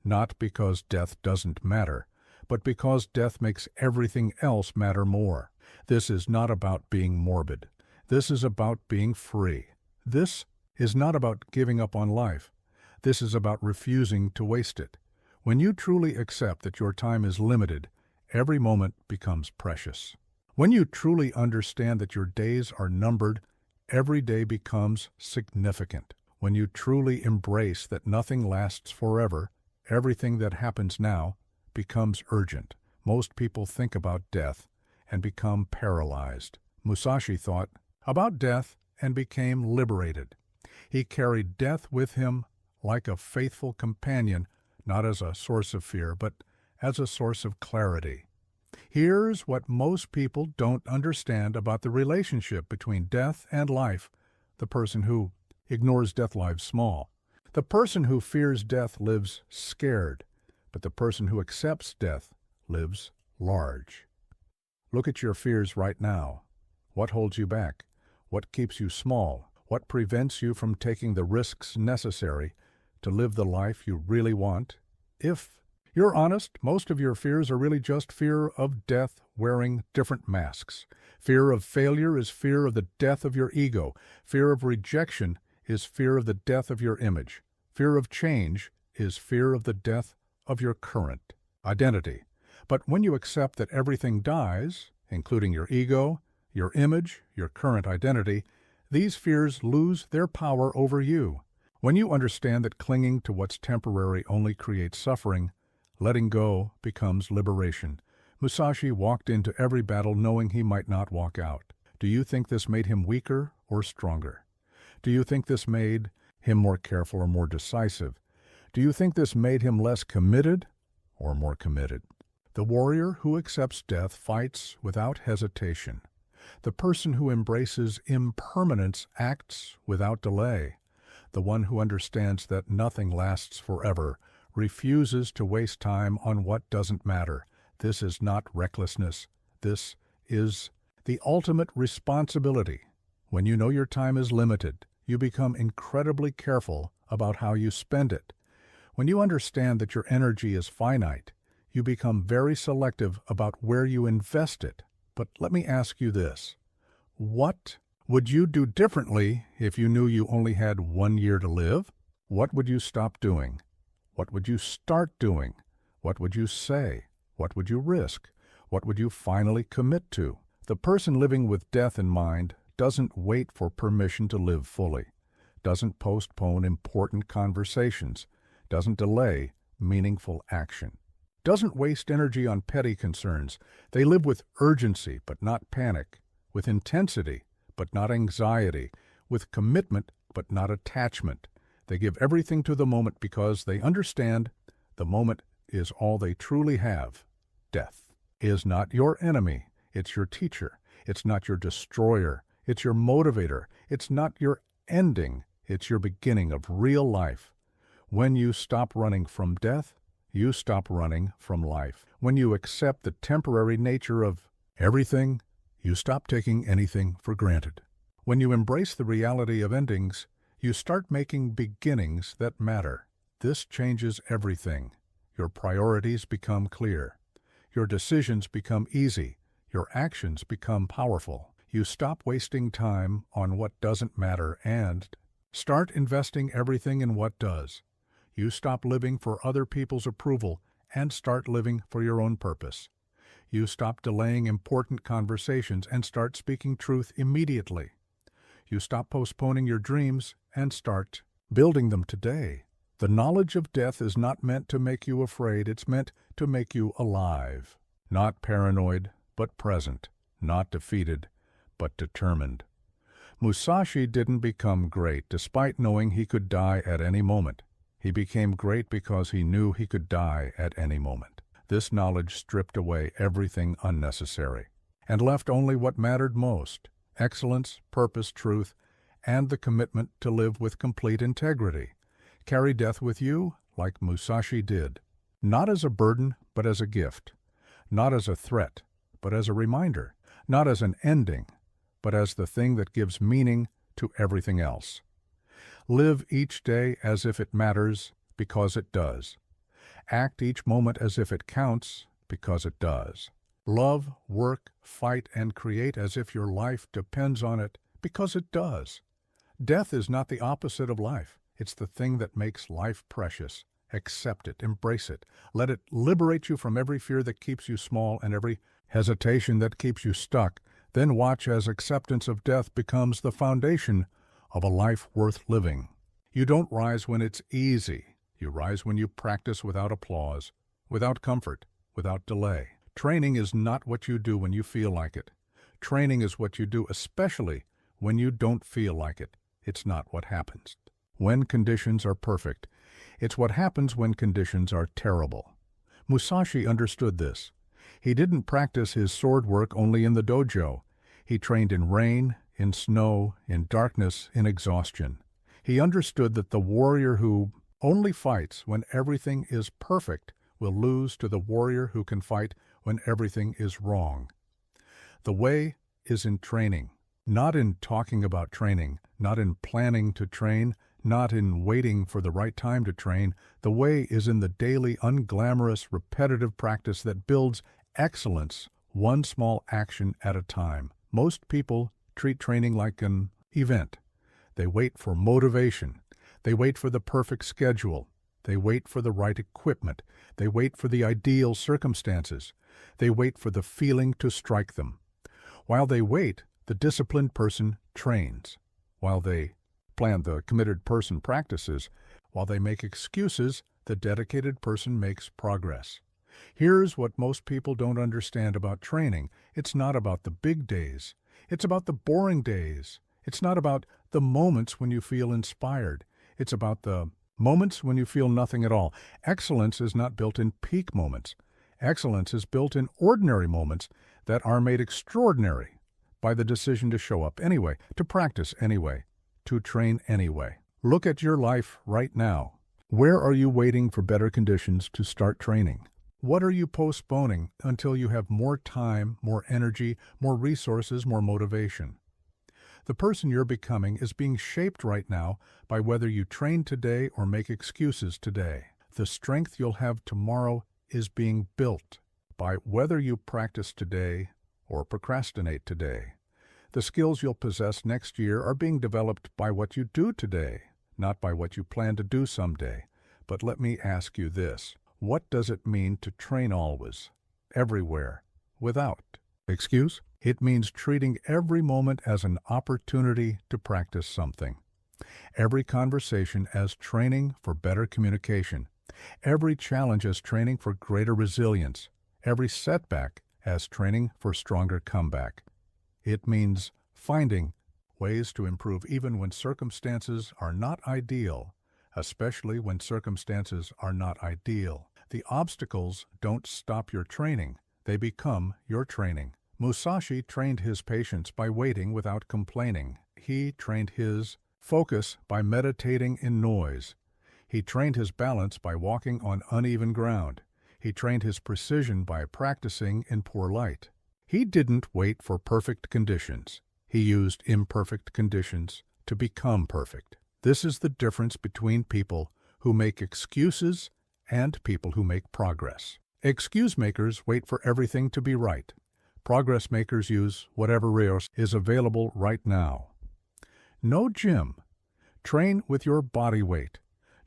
not because death doesn't matter, but because death makes everything else matter more. This is not about being morbid. This is about being free. This is not about giving up on life. This is about refusing to waste it. When you truly accept that your time is limited, every moment becomes precious. When you truly understand that your days are numbered, every day becomes significant. When you truly embrace that nothing lasts forever, everything that happens now becomes urgent. Most people think about death and become paralyzed. Musashi thought about death and became liberated. He carried death with him like a faithful companion, not as a source of fear, but as a source of clarity. Here's what most people don't understand about the relationship between death and life. The person who ignores death lives small. The person who fears death lives scared, but the person who accepts death lives large. Look at your fears right now. What holds you back? What keeps you small? What prevents you from taking the risks necessary to live the life you really want? If you're honest, most of your fears are really just fear of death wearing different masks. Fear of failure is fear of the death of your ego. Fear of rejection is fear of the death of your image. Fear of change is fear of the death of your current identity. But when you accept that everything dies, including your ego, your image, your current identity, these fears lose their power over you. When you understand that clinging to what's temporary only creates suffering, letting go becomes liberation. Musashi walked into every battle knowing he might not walk out. Do you think this made him weaker or stronger? Do you think this made him more careful or more decisive? Do you think this made him less committed or more committed? The warrior who accepts death fights without hesitation. The person who embraces impermanence acts without delay. The one who understands that nothing lasts forever refuses to waste time on what doesn't matter. This is not recklessness. This is the ultimate responsibility. When you know your time is limited, you become incredibly careful about how you spend it. When you understand that your energy is finite, you become very selective about where you invest it. But let me ask you this. What would you do differently if you knew you only had 1 year to live? What would you stop doing? What would you start doing? What would you say? What would you risk? What would you finally commit to? The person living with death in mind doesn't wait for permission to live fully, doesn't postpone important conversations, doesn't delay meaningful action, doesn't waste energy on petty concerns. They live with urgency but not panic, with intensity but not anxiety, with commitment but not attachment. They give everything to the moment because they understand the moment is all they truly have. Death is not your enemy, it's your teacher. It's not your destroyer, it's your motivator. It's not your ending, it's your beginning of real life. When you stop running from death, you stop running from life. When you accept the temporary nature of everything, you stop taking anything for granted. When you embrace the reality of endings, you start making beginnings that matter. This changes everything. Your priorities become clear. Your decisions become easy. Your actions become powerful. You stop wasting time on what doesn't matter and start investing everything in what does. You stop living for other people's approval and start living for your own purpose. You stop delaying important conversations and start speaking truth immediately. You stop postponing your dreams and start building them today. The knowledge of death is not meant to make you afraid, it's meant to make you alive. Not paranoid, but present. Not defeated, but determined. Musashi didn't become great despite knowing he could die at any moment. He became great because he knew he could die at any moment. This knowledge stripped away everything unnecessary and left only what mattered most: excellence, purpose, truth, and the commitment to live with complete integrity. Carry death with you like Musashi did, not as a burden, but as a gift, not as a threat, but as a reminder, not as an ending, but as the thing that gives meaning to everything else. Live each day as if it matters, because it does. Act each moment as if it counts, because it does. Love, work, fight, and create as if your life depends on it, because it does. Death is not the opposite of life. It's the thing that makes life precious. Accept it, embrace it. Let it liberate you from every fear that keeps you small and every hesitation that keeps you stuck. Then watch as acceptance of death becomes the foundation of a life worth living. You don't rise when it's easy. You rise when you practice without applause, without comfort, without delay. Training is not what you do when you feel like it. Training is what you do especially when you don't feel like it. It's not what happens when conditions are perfect. It's what happens when conditions are terrible. Musashi understood this. He didn't practice his sword work only in the dojo. He trained in rain, in snow, in darkness, in exhaustion. He understood that the warrior who only fights when everything is perfect will lose to the warrior who can fight when everything is wrong. The way is in training, not in talking about training, not in planning to train, not in waiting for the right time to train. The way is in the daily, unglamorous, repetitive practice that builds excellence, one small action at a time. Most people treat training like an event. They wait for motivation. They wait for the perfect schedule. They wait for the right equipment. They wait for the ideal circumstances. They wait for the feeling to strike them. While they wait, the disciplined person trains. While they plan, the committed person practices. While they make excuses, the dedicated person makes progress. Here's what most people don't understand about training. It's not about the big days. It's about the boring days. It's not about the moments when you feel inspired. It's about the moments when you feel nothing at all. Excellence is not built in peak moments. Excellence is built in ordinary moments that are made extraordinary by the decision to show up anyway, to practice anyway, to train anyway. Look at your life right now. Where are you waiting for better conditions to start training? What are you postponing until you have more time, more energy, more resources, more motivation? The person you're becoming is being shaped right now by whether you train today or make excuses today. The strength you'll have tomorrow is being built by whether you practice today or procrastinate today. The skills you'll possess next year are being developed by what you do today, not by what you plan to do someday. But let me ask you this. What does it mean to train always, everywhere, without excuse? It means treating every moment as an opportunity to practice something. Every conversation as training for better communication. Every challenge as training for greater resilience. Every setback as training for stronger comeback. It means finding ways to improve even when circumstances are not ideal, especially when circumstances are not ideal. The obstacles don't stop your training. They become your training. Musashi trained his patience by waiting without complaining. He trained his focus by meditating in noise. He trained his balance by walking on uneven ground. He trained his precision by practicing in poor light. He didn't wait for perfect conditions. He used imperfect conditions to become perfect. This is the difference between people who make excuses and people who make progress. Excuse makers wait for everything to be right. Progress makers use whatever resource is available right now. No gym. Train with your body weight.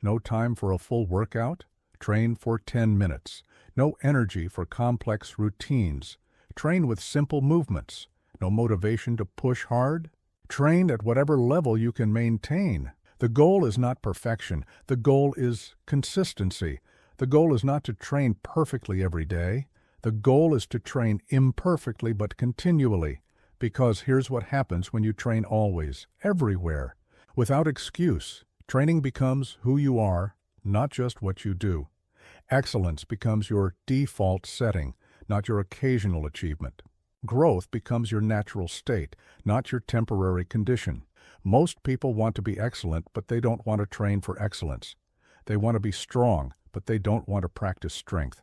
No time for a full workout. Train for 10 minutes. No energy for complex routines. Train with simple movements. No motivation to push hard. Train at whatever level you can maintain. The goal is not perfection. The goal is consistency. The goal is not to train perfectly every day. The goal is to train imperfectly but continually, because here's what happens when you train always, everywhere. Without excuse, training becomes who you are, not just what you do. Excellence becomes your default setting, not your occasional achievement. Growth becomes your natural state, not your temporary condition. Most people want to be excellent, but they don't want to train for excellence. They want to be strong, but they don't want to practice strength.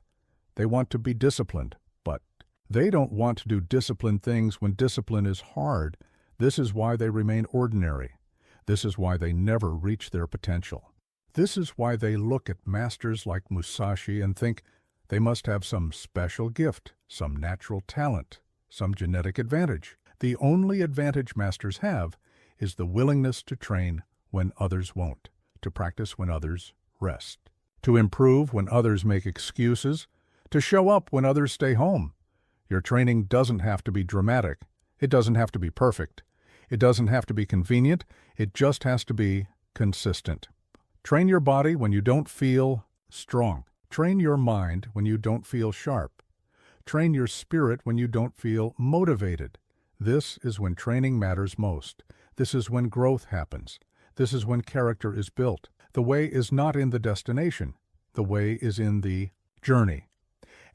They want to be disciplined, but they don't want to do disciplined things when discipline is hard. This is why they remain ordinary. This is why they never reach their potential. This is why they look at masters like Musashi and think they must have some special gift, some natural talent, some genetic advantage. The only advantage masters have is the willingness to train when others won't, to practice when others rest, to improve when others make excuses, to show up when others stay home. Your training doesn't have to be dramatic. It doesn't have to be perfect. It doesn't have to be convenient. It just has to be consistent. Train your body when you don't feel strong. Train your mind when you don't feel sharp. Train your spirit when you don't feel motivated. This is when training matters most. This is when growth happens. This is when character is built. The way is not in the destination. The way is in the journey.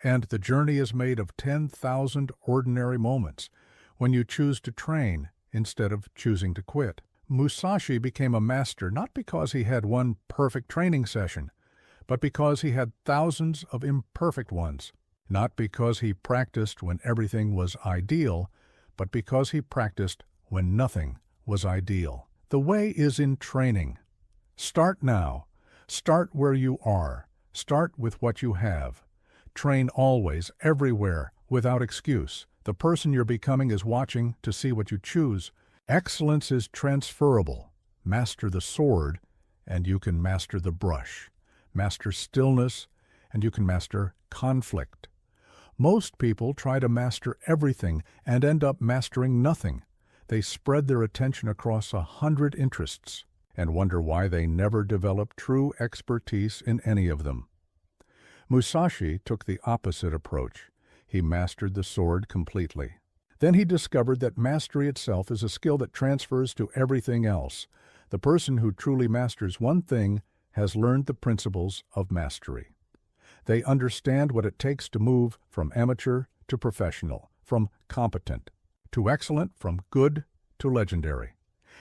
And the journey is made of 10,000 ordinary moments when you choose to train instead of choosing to quit. Musashi became a master not because he had one perfect training session, but because he had thousands of imperfect ones. Not because he practiced when everything was ideal, but because he practiced when nothing was ideal. The way is in training. Start now. Start where you are. Start with what you have. Train always, everywhere, without excuse. The person you're becoming is watching to see what you choose. Excellence is transferable. Master the sword, and you can master the brush. Master stillness, and you can master conflict. Most people try to master everything and end up mastering nothing. They spread their attention across 100 interests and wonder why they never develop true expertise in any of them. Musashi took the opposite approach. He mastered the sword completely. Then he discovered that mastery itself is a skill that transfers to everything else. The person who truly masters one thing has learned the principles of mastery. They understand what it takes to move from amateur to professional, from competent to excellent, from good to legendary.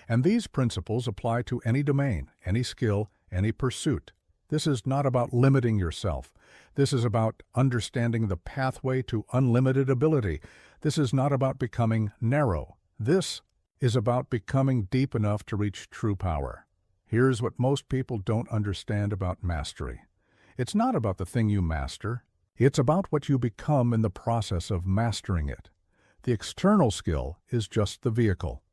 And these principles apply to any domain, any skill, any pursuit. This is not about limiting yourself. This is about understanding the pathway to unlimited ability. This is not about becoming narrow. This is about becoming deep enough to reach true power. Here's what most people don't understand about mastery. It's not about the thing you master. It's about what you become in the process of mastering it. The external skill is just the vehicle.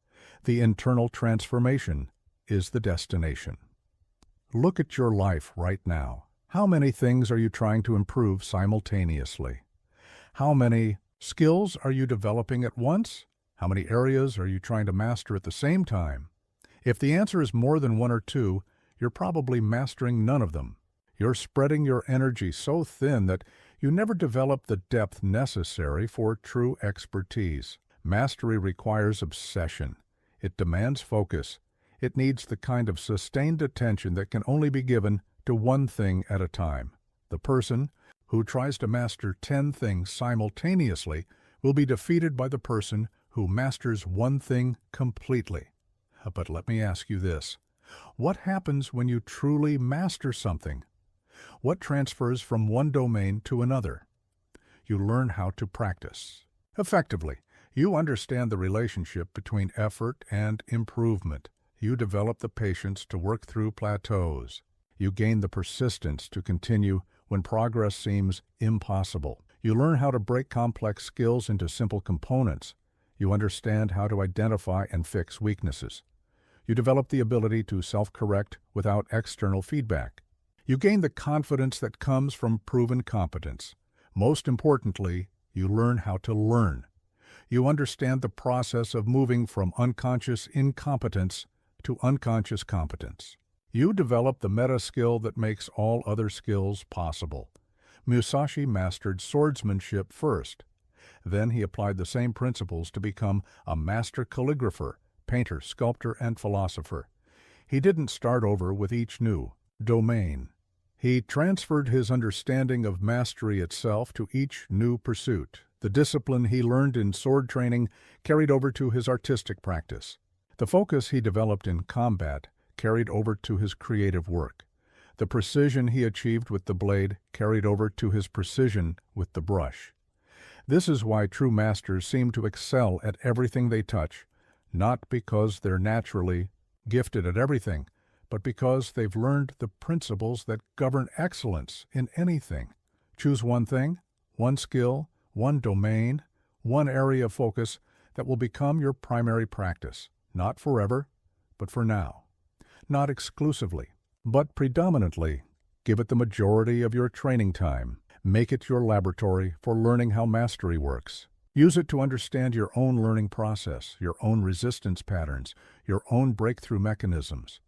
The internal transformation is the destination. Look at your life right now. How many things are you trying to improve simultaneously? How many skills are you developing at once? How many areas are you trying to master at the same time? If the answer is more than one or two, you're probably mastering none of them. You're spreading your energy so thin that you never develop the depth necessary for true expertise. Mastery requires obsession. It demands focus. It needs the kind of sustained attention that can only be given to one thing at a time. The person who tries to master 10 things simultaneously will be defeated by the person who masters one thing completely. But let me ask you this. What happens when you truly master something? What transfers from one domain to another? You learn how to practice. Effectively, you understand the relationship between effort and improvement. You develop the patience to work through plateaus. You gain the persistence to continue when progress seems impossible. You learn how to break complex skills into simple components. You understand how to identify and fix weaknesses. You develop the ability to self-correct without external feedback. You gain the confidence that comes from proven competence. Most importantly, you learn how to learn. You understand the process of moving from unconscious incompetence to unconscious competence. You develop the meta skill that makes all other skills possible. Musashi mastered swordsmanship first. Then he applied the same principles to become a master calligrapher, painter, sculptor, and philosopher. He didn't start over with each new domain. He transferred his understanding of mastery itself to each new pursuit. The discipline he learned in sword training carried over to his artistic practice. The focus he developed in combat carried over to his creative work. The precision he achieved with the blade carried over to his precision with the brush. This is why true masters seem to excel at everything they touch, not because they're naturally gifted at everything, but because they've learned the principles that govern excellence in anything. Choose one thing, one skill, one domain, one area of focus that will become your primary practice, not forever, but for now. Not exclusively, but predominantly. Give it the majority of your training time. Make it your laboratory for learning how mastery works. Use it to understand your own learning process, your own resistance patterns, your own breakthrough mechanisms.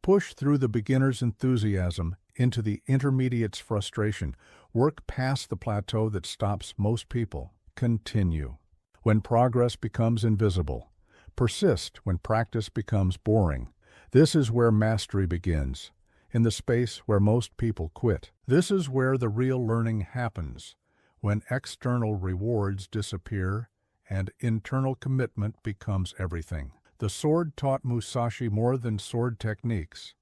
Push through the beginner's enthusiasm into the intermediate's frustration. Work past the plateau that stops most people. Continue. When progress becomes invisible. Persist when practice becomes boring. This is where mastery begins, in the space where most people quit. This is where the real learning happens, when external rewards disappear and internal commitment becomes everything. The sword taught Musashi more than sword techniques.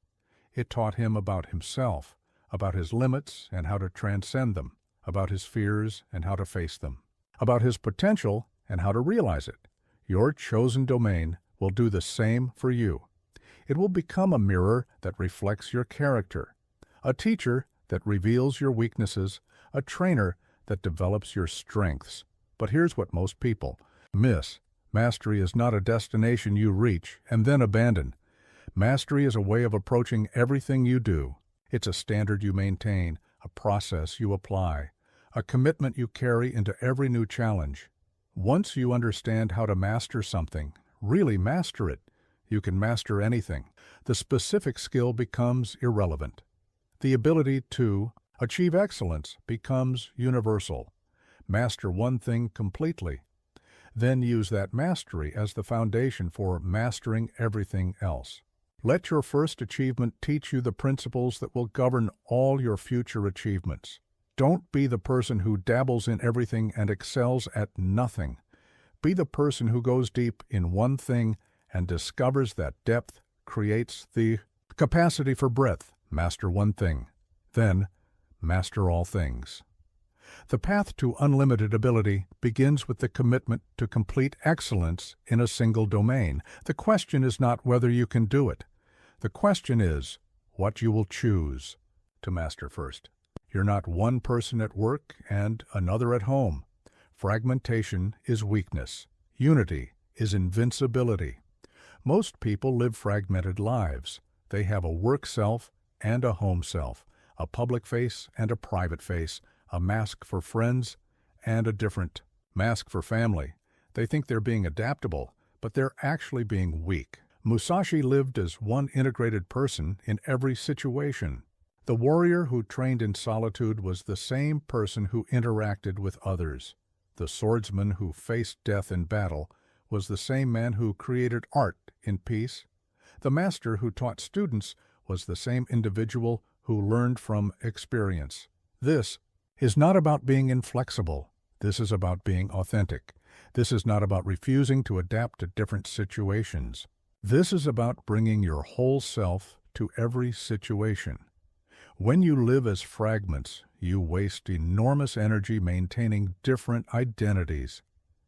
It taught him about himself, about his limits and how to transcend them, about his fears and how to face them, about his potential and how to realize it. Your chosen domain will do the same for you. It will become a mirror that reflects your character, a teacher that reveals your weaknesses, a trainer that develops your strengths. But here's what most people miss. Mastery is not a destination you reach and then abandon. Mastery is a way of approaching everything you do. It's a standard you maintain, a process you apply, a commitment you carry into every new challenge. Once you understand how to master something, really master it, you can master anything. The specific skill becomes irrelevant. The ability to achieve excellence becomes universal. Master one thing completely. Then use that mastery as the foundation for mastering everything else. Let your first achievement teach you the principles that will govern all your future achievements. Don't be the person who dabbles in everything and excels at nothing. Be the person who goes deep in one thing and discovers that depth creates the capacity for breadth. Master one thing. Then, master all things. The path to unlimited ability begins with the commitment to complete excellence in a single domain. The question is not whether you can do it. The question is what you will choose to master first. You're not one person at work and another at home. Fragmentation is weakness. Unity is invincibility. Most people live fragmented lives. They have a work self and a home self, a public face and a private face, a mask for friends and a different mask for family. They think they're being adaptable, but they're actually being weak. Musashi lived as one integrated person in every situation. The warrior who trained in solitude was the same person who interacted with others. The swordsman who faced death in battle was the same man who created art in peace. The master who taught students was the same individual who learned from experience. This is not about being inflexible. This is about being authentic. This is not about refusing to adapt to different situations. This is about bringing your whole self to every situation. When you live as fragments, you waste enormous energy maintaining different identities.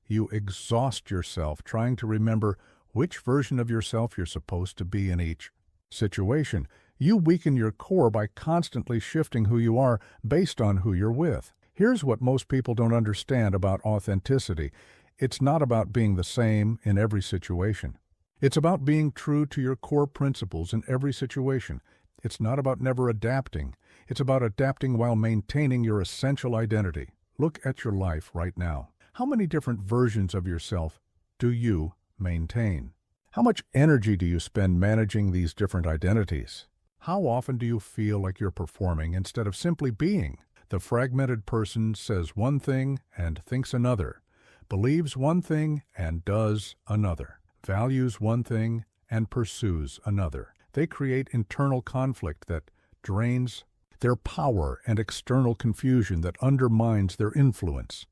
You exhaust yourself trying to remember which version of yourself you're supposed to be in each situation. You weaken your core by constantly shifting who you are based on who you're with. Here's what most people don't understand about authenticity. It's not about being the same in every situation. It's about being true to your core principles in every situation. It's not about never adapting. It's about adapting while maintaining your essential identity. Look at your life right now. How many different versions of yourself do you maintain? How much energy do you spend managing these different identities? How often do you feel like you're performing instead of simply being? The fragmented person says one thing and thinks another, believes one thing and does another, values one thing and pursues another. They create internal conflict that drains their power and external confusion that undermines their influence.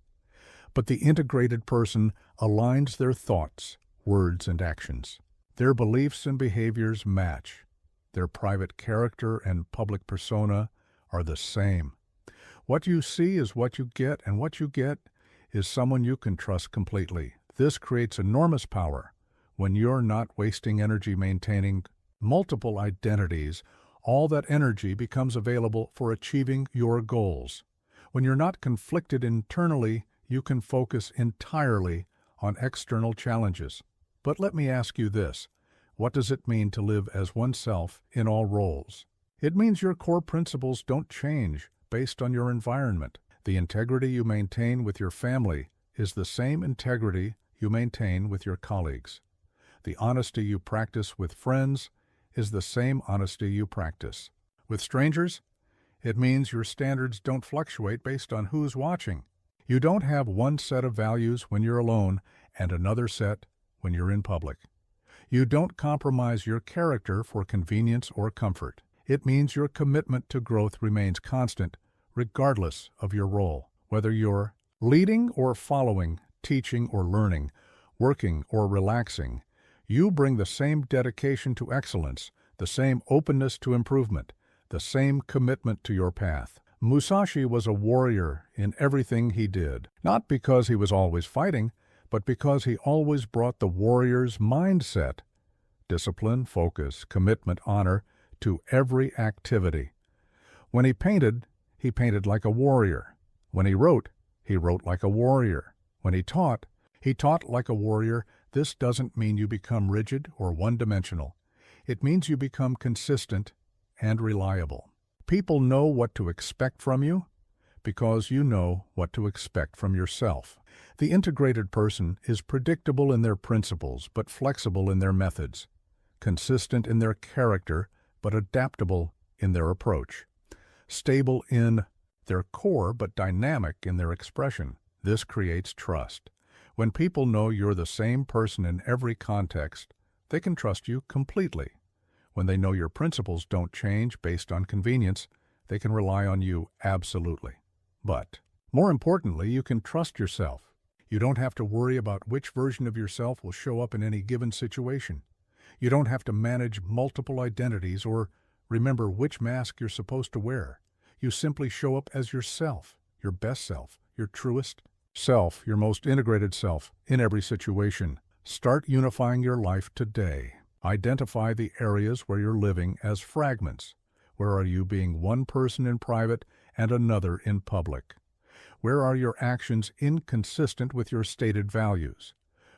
But the integrated person aligns their thoughts, words, and actions. Their beliefs and behaviors match. Their private character and public persona are the same. What you see is what you get, and what you get is someone you can trust completely. This creates enormous power. When you're not wasting energy maintaining multiple identities, all that energy becomes available for achieving your goals. When you're not conflicted internally, you can focus entirely on external challenges. But let me ask you this. What does it mean to live as oneself in all roles? It means your core principles don't change based on your environment. The integrity you maintain with your family is the same integrity you maintain with your colleagues. The honesty you practice with friends is the same honesty you practice with strangers. It means your standards don't fluctuate based on who's watching. You don't have one set of values when you're alone and another set when you're in public. You don't compromise your character for convenience or comfort. It means your commitment to growth remains constant, regardless of your role. Whether you're leading or following, teaching or learning, working or relaxing, you bring the same dedication to excellence, the same openness to improvement, the same commitment to your path. Musashi was a warrior in everything he did, not because he was always fighting, but because he always brought the warrior's mindset, discipline, focus, commitment, honor, to every activity. When he painted like a warrior. When he wrote like a warrior. When he taught like a warrior. This doesn't mean you become rigid or one-dimensional. It means you become consistent and reliable. People know what to expect from you because you know what to expect from yourself. The integrated person is predictable in their principles but flexible in their methods, consistent in their character but adaptable in their approach, stable in their core but dynamic in their expression. This creates trust. When people know you're the same person in every context, they can trust you completely. When they know your principles don't change based on convenience, they can rely on you absolutely. But, more importantly, you can trust yourself. You don't have to worry about which version of yourself will show up in any given situation. You don't have to manage multiple identities or remember which mask you're supposed to wear. You simply show up as yourself, your best self, your truest self, your most integrated self in every situation. Start unifying your life today. Identify the areas where you're living as fragments. Where are you being one person in private and another in public? Where are your actions inconsistent with your stated values?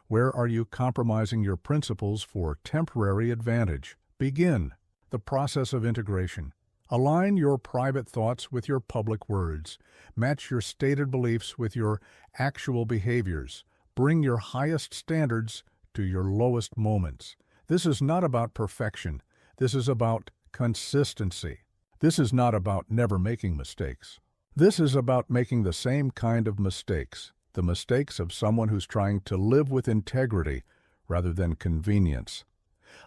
Where are you compromising your principles for temporary advantage? Begin the process of integration. Align your private thoughts with your public words. Match your stated beliefs with your actual behaviors. Bring your highest standards to your lowest moments. This is not about perfection. This is about consistency. This is not about never making mistakes. This is about making the same kind of mistakes, the mistakes of someone who's trying to live with integrity rather than convenience.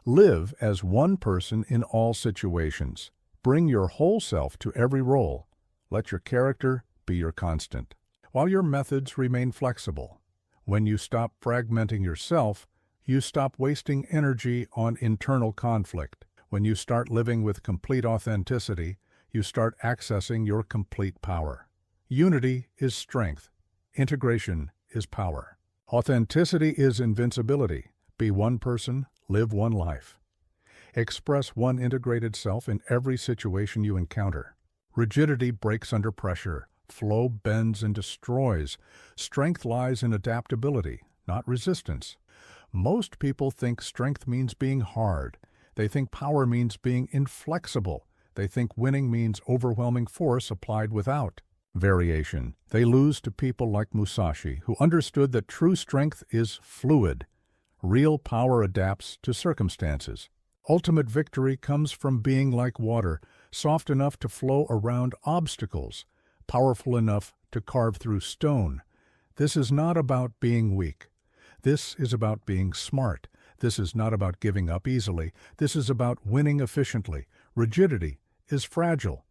Live as one person in all situations. Bring your whole self to every role. Let your character be your constant, while your methods remain flexible. When you stop fragmenting yourself, you stop wasting energy on internal conflict. When you start living with complete authenticity, you start accessing your complete power. Unity is strength. Integration is power. Authenticity is invincibility. Be one person, live one life. Express one integrated self in every situation you encounter. Rigidity breaks under pressure. Flow bends and destroys. Strength lies in adaptability, not resistance. Most people think strength means being hard. They think power means being inflexible. They think winning means overwhelming force applied without variation. They lose to people like Musashi, who understood that true strength is fluid. Real power adapts to circumstances. Ultimate victory comes from being like water, soft enough to flow around obstacles, powerful enough to carve through stone. This is not about being weak. This is about being smart. This is not about giving up easily. This is about winning efficiently. Rigidity is fragile.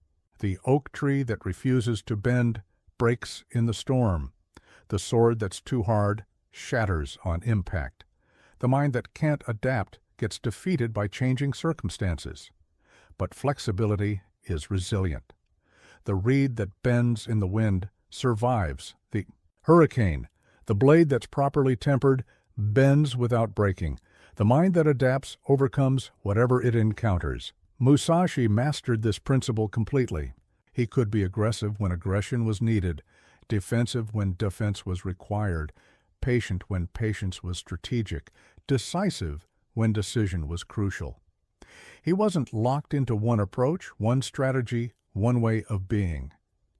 The oak tree that refuses to bend breaks in the storm. The sword that's too hard shatters on impact. The mind that can't adapt gets defeated by changing circumstances. But flexibility is resilient. The reed that bends in the wind survives the hurricane. The blade that's properly tempered bends without breaking. The mind that adapts overcomes whatever it encounters. Musashi mastered this principle completely. He could be aggressive when aggression was needed, defensive when defense was required, patient when patience was strategic, decisive when decision was crucial. He wasn't locked into one approach, one strategy, one way of being.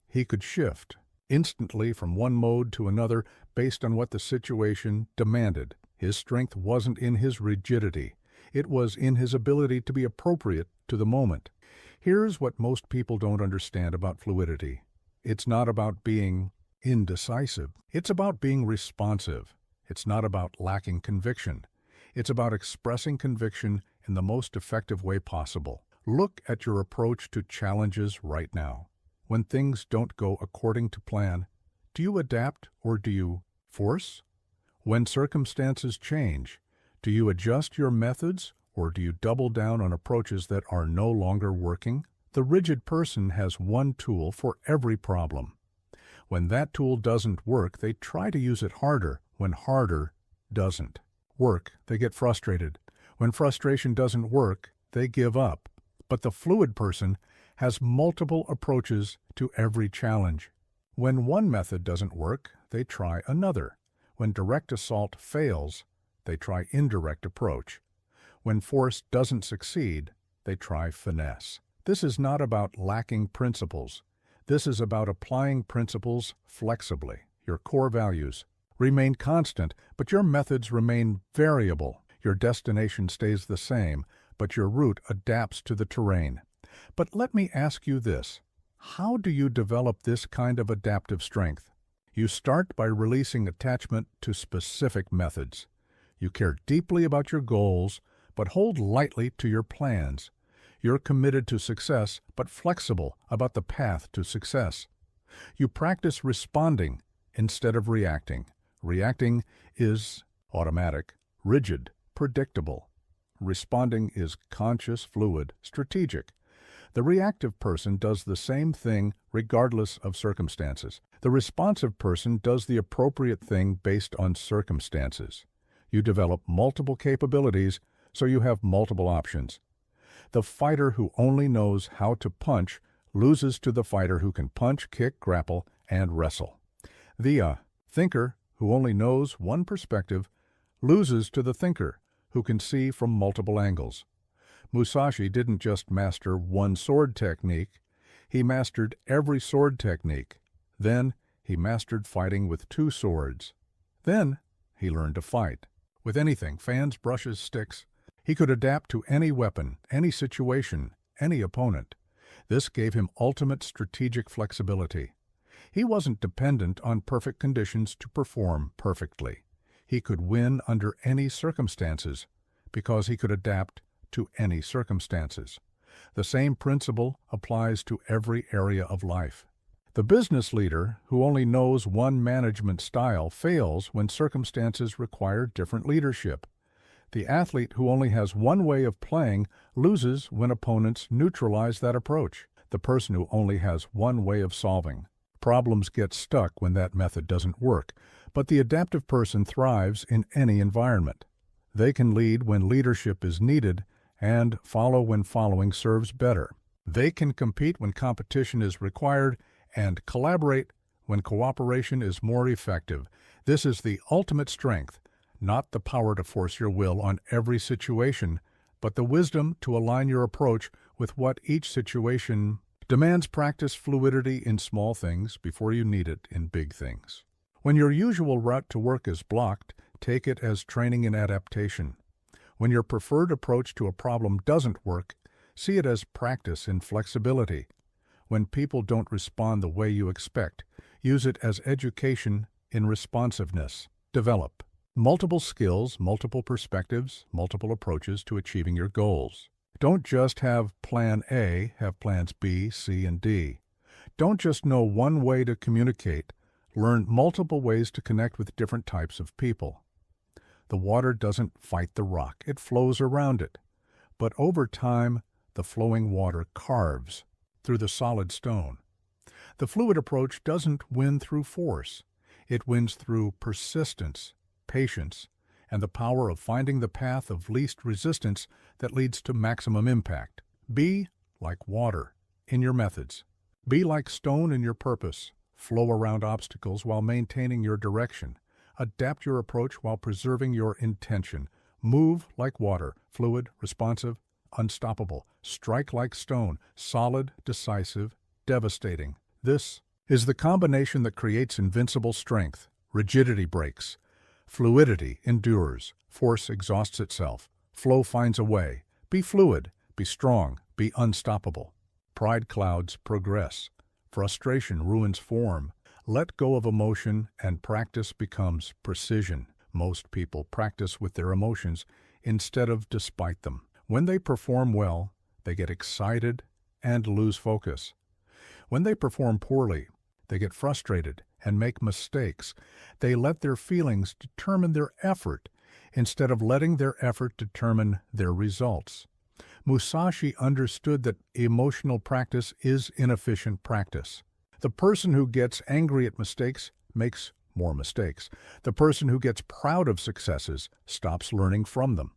He could shift instantly from one mode to another based on what the situation demanded. His strength wasn't in his rigidity. It was in his ability to be appropriate to the moment. Here's what most people don't understand about fluidity. It's not about being indecisive. It's about being responsive. It's not about lacking conviction. It's about expressing conviction in the most effective way possible. Look at your approach to challenges right now. When things don't go according to plan, do you adapt or do you force? When circumstances change, do you adjust your methods or do you double down on approaches that are no longer working? The rigid person has one tool for every problem. When that tool doesn't work, they try to use it harder. When harder doesn't work, they get frustrated. When frustration doesn't work, they give up. But the fluid person has multiple approaches to every challenge. When one method doesn't work, they try another. When direct assault fails, they try indirect approach. When force doesn't succeed, they try finesse. This is not about lacking principles. This is about applying principles flexibly. Your core values remain constant, but your methods remain variable. Your destination stays the same, but your route adapts to the terrain. But let me ask you this. How do you develop this kind of adaptive strength? You start by releasing attachment to specific methods. You care deeply about your goals, but hold lightly to your plans. You're committed to success, but flexible about the path to success. You practice responding instead of reacting. Reacting is automatic, rigid, predictable. Responding is conscious, fluid, strategic. The reactive person does the same thing regardless of circumstances. The responsive person does the appropriate thing based on circumstances. You develop multiple capabilities, so you have multiple options. The fighter who only knows how to punch loses to the fighter who can punch, kick, grapple, and wrestle. The thinker who only knows one perspective loses to the thinker who can see from multiple angles. Musashi didn't just master one sword technique, he mastered every sword technique. Then he mastered fighting with two swords. Then he learned to fight. With anything, fans, brushes, sticks, he could adapt to any weapon, any situation, any opponent. This gave him ultimate strategic flexibility. He wasn't dependent on perfect conditions to perform perfectly. He could win under any circumstances because he could adapt to any circumstances. The same principle applies to every area of life. The business leader who only knows one management style fails when circumstances require different leadership. The athlete who only has one way of playing loses when opponents neutralize that approach. The person who only has one way of solving problems gets stuck when that method doesn't work, but the adaptive person thrives in any environment. They can lead when leadership is needed and follow when following serves better. They can compete when competition is required and collaborate when cooperation is more effective. This is the ultimate strength, not the power to force your will on every situation, but the wisdom to align your approach with what each situation demands. Practice fluidity in small things before you need it in big things. When your usual route to work is blocked, take it as training in adaptation. When your preferred approach to a problem doesn't work, see it as practice in flexibility. When people don't respond the way you expect, use it as education in responsiveness. Develop multiple skills, multiple perspectives, multiple approaches to achieving your goals. Don't just have plan A, have plans B, C, and D. Don't just know one way to communicate. Learn multiple ways to connect with different types of people. The water doesn't fight the rock, it flows around it. But over time, the flowing water carves through the solid stone. The fluid approach doesn't win through force. It wins through persistence, patience, and the power of finding the path of least resistance that leads to maximum impact. Be like water in your methods. Be like stone in your purpose. Flow around obstacles while maintaining your direction. Adapt your approach while preserving your intention. Move like water, fluid, responsive, unstoppable. Strike like stone, solid, decisive, devastating. This is the combination that creates invincible strength. Rigidity breaks. Fluidity endures. Force exhausts itself. Flow finds a way. Be fluid. Be strong. Be unstoppable. Pride clouds progress. Frustration ruins form. Let go of emotion and practice becomes precision. Most people practice with their emotions instead of despite them. When they perform well, they get excited and lose focus. When they perform poorly, they get frustrated and make mistakes. They let their feelings determine their effort instead of letting their effort determine their results. Musashi understood that emotional practice is inefficient practice. The person who gets angry at mistakes makes more mistakes. The person who gets proud of successes stops learning from them.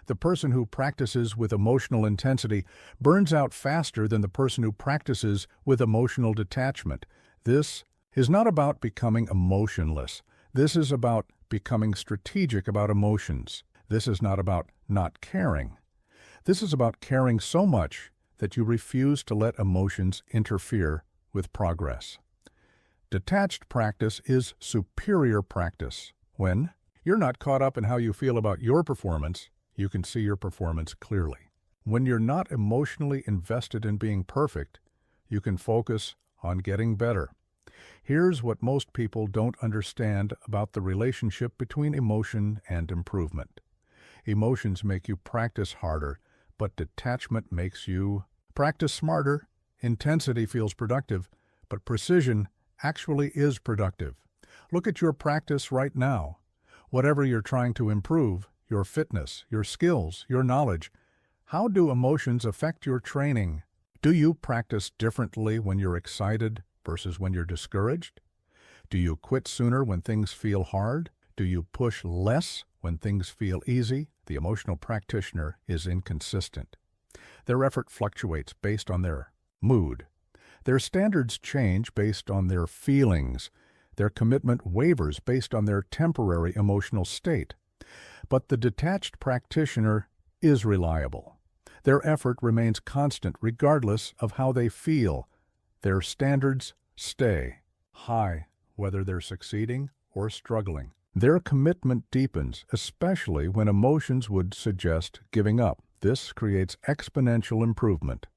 The person who practices with emotional intensity burns out faster than the person who practices with emotional detachment. This is not about becoming emotionless. This is about becoming strategic about emotions. This is not about not caring. This is about caring so much that you refuse to let emotions interfere with progress. Detached practice is superior practice. When you're not caught up in how you feel about your performance, you can see your performance clearly. When you're not emotionally invested in being perfect, you can focus on getting better. Here's what most people don't understand about the relationship between emotion and improvement. Emotions make you practice harder, but detachment makes you practice smarter. Intensity feels productive, but precision actually is productive. Look at your practice right now. Whatever you're trying to improve, your fitness, your skills, your knowledge, how do emotions affect your training? Do you practice differently when you're excited versus when you're discouraged? Do you quit sooner when things feel hard? Do you push less when things feel easy? The emotional practitioner is inconsistent. Their effort fluctuates based on their mood. Their standards change based on their feelings. Their commitment wavers based on their temporary emotional state. But the detached practitioner is reliable. Their effort remains constant regardless of how they feel. Their standards stay high, whether they're succeeding or struggling. Their commitment deepens, especially when emotions would suggest giving up. This creates exponential improvement.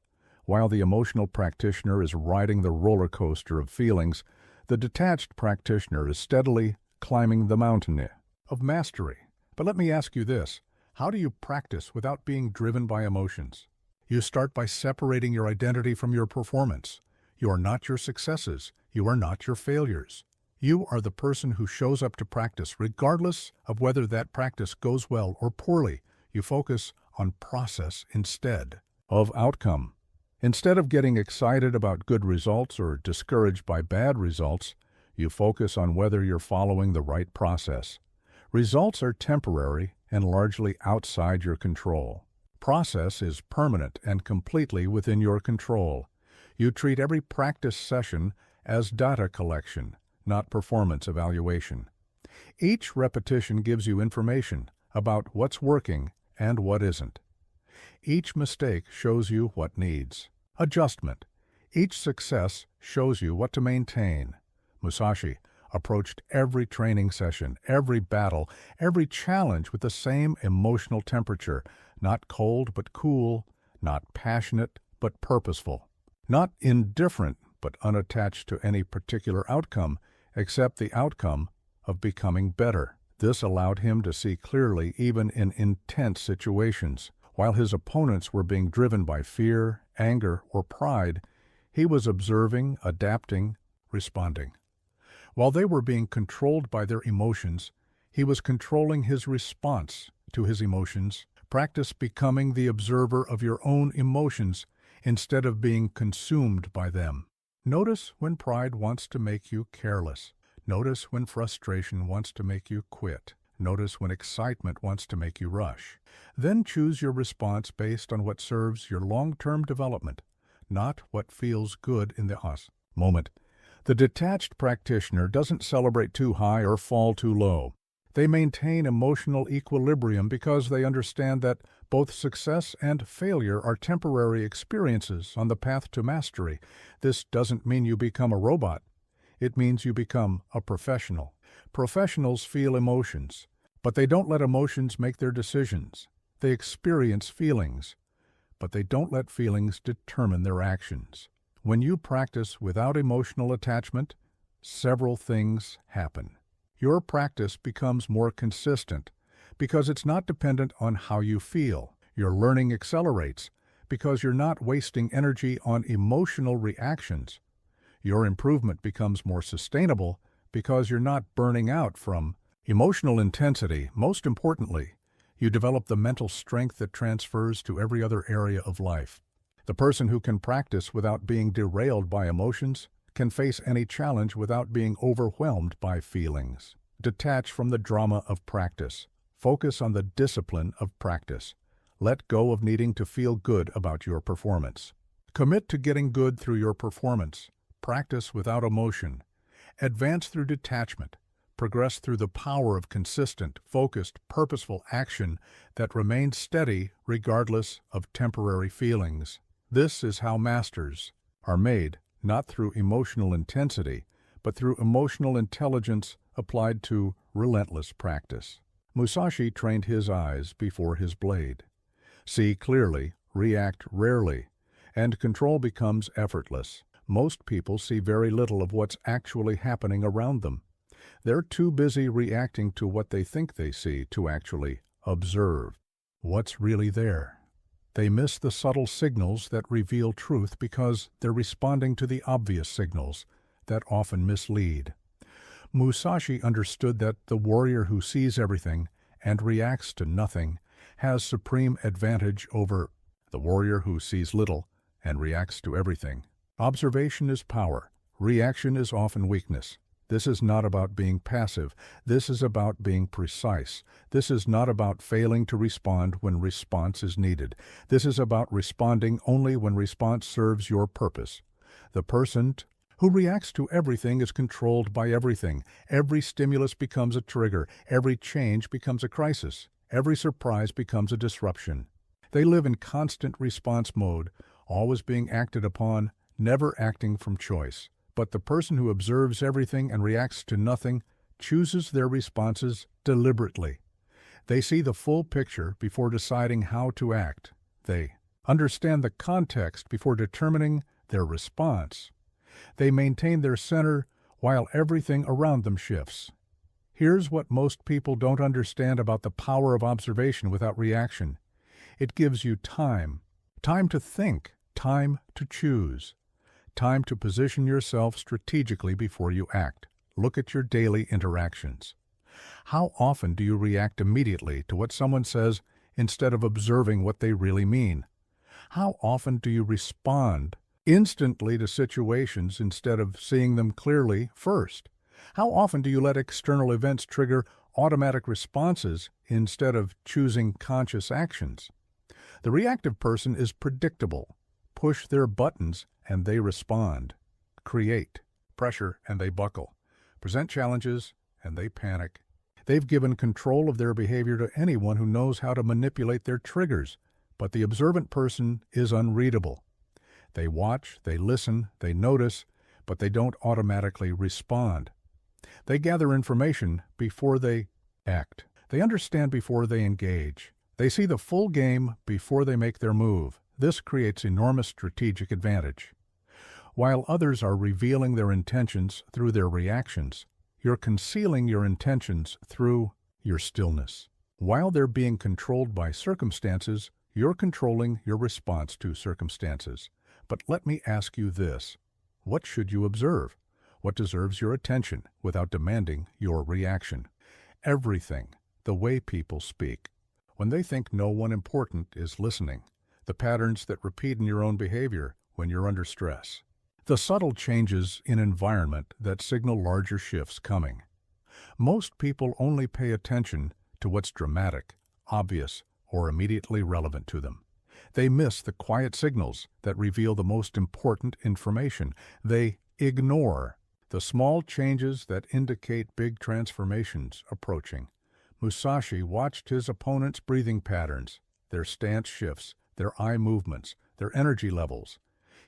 While the emotional practitioner is riding the roller coaster of feelings, the detached practitioner is steadily climbing the mountain of mastery. But let me ask you this. How do you practice without being driven by emotions? You start by separating your identity from your performance. You are not your successes. You are not your failures. You are the person who shows up to practice, regardless of whether that practice goes well or poorly. You focus on process instead of outcome. Instead of getting excited about good results or discouraged by bad results, you focus on whether you're following the right process. Results are temporary and largely outside your control. Process is permanent and completely within your control. You treat every practice session as data collection, not performance evaluation. Each repetition gives you information about what's working and what isn't. Each mistake shows you what needs adjustment. Each success shows you what to maintain. Musashi approached every training session, every battle, every challenge with the same emotional temperature, not cold but cool, not passionate but purposeful, not indifferent but unattached to any particular outcome except the outcome of becoming better. This allowed him to see clearly even in intense situations. While his opponents were being driven by fear, anger, or pride, He was observing, adapting, responding. While they were being controlled by their emotions, he was controlling his response to his emotions. Practice becoming the observer of your own emotions instead of being consumed by them. Notice when pride wants to make you careless. Notice when frustration wants to make you quit. Notice when excitement wants to make you rush. Then choose your response based on what serves your long-term development, not what feels good in the moment. The detached practitioner doesn't celebrate too high or fall too low. They maintain emotional equilibrium because they understand that both success and failure are temporary experiences on the path to mastery. This doesn't mean you become a robot. It means you become a professional. Professionals feel emotions, but they don't let emotions make their decisions. They experience feelings, but they don't let feelings determine their actions. When you practice without emotional attachment, several things happen. Your practice becomes more consistent because it's not dependent on how you feel. Your learning accelerates because you're not wasting energy on emotional reactions. Your improvement becomes more sustainable because you're not burning out from emotional intensity. Most importantly, you develop the mental strength that transfers to every other area of life. The person who can practice without being derailed by emotions can face any challenge without being overwhelmed by feelings. Detach from the drama of practice. Focus on the discipline of practice. Let go of needing to feel good about your performance. Commit to getting good through your performance. Practice without emotion. Advance through detachment. Progress through the power of consistent, focused, purposeful action that remains steady regardless of temporary feelings. This is how masters are made, not through emotional intensity, but through emotional intelligence applied to relentless practice. Musashi trained his eyes before his blade. See clearly, react rarely, and control becomes effortless. Most people see very little of what's actually happening around them. They're too busy reacting to what they think they see to actually observe what's really there. They miss the subtle signals that reveal truth because they're responding to the obvious signals that often mislead. Musashi understood that the warrior who sees everything and reacts to nothing has supreme advantage over the warrior who sees little and reacts to everything. Observation is power. Reaction is often weakness. This is not about being passive. This is about being precise. This is not about failing to respond when response is needed. This is about responding only when response serves your purpose. The person who reacts to everything is controlled by everything. Every stimulus becomes a trigger. Every change becomes a crisis. Every surprise becomes a disruption. They live in constant response mode, always being acted upon, never acting from choice. But the person who observes everything and reacts to nothing chooses their responses deliberately. They see the full picture before deciding how to act. They understand the context before determining their response. They maintain their center while everything around them shifts. Here's what most people don't understand about the power of observation without reaction. It gives you time. Time to think. Time to choose. Time to position yourself strategically before you act. Look at your daily interactions. How often do you react immediately to what someone says instead of observing what they really mean? How often do you respond instantly to situations instead of seeing them clearly first? How often do you let external events trigger automatic responses instead of choosing conscious actions? The reactive person is predictable. Push their buttons and they respond. Create pressure and they buckle. Present challenges and they panic. They've given control of their behavior to anyone who knows how to manipulate their triggers, but the observant person is unreadable. They watch, they listen, they notice, but they don't automatically respond. They gather information before they act. They understand before they engage. They see the full game before they make their move. This creates enormous strategic advantage. While others are revealing their intentions through their reactions, you're concealing your intentions through your stillness. While they're being controlled by circumstances, you're controlling your response to circumstances. But let me ask you this. What should you observe? What deserves your attention without demanding your reaction? Everything. The way people speak. When they think no one important is listening. The patterns that repeat in your own behavior when you're under stress. The subtle changes in environment that signal larger shifts coming. Most people only pay attention to what's dramatic, obvious, or immediately relevant to them. They miss the quiet signals that reveal the most important information. They ignore the small changes that indicate big transformations approaching. Musashi watched his opponents' breathing patterns, their stance shifts, their eye movements, their energy levels.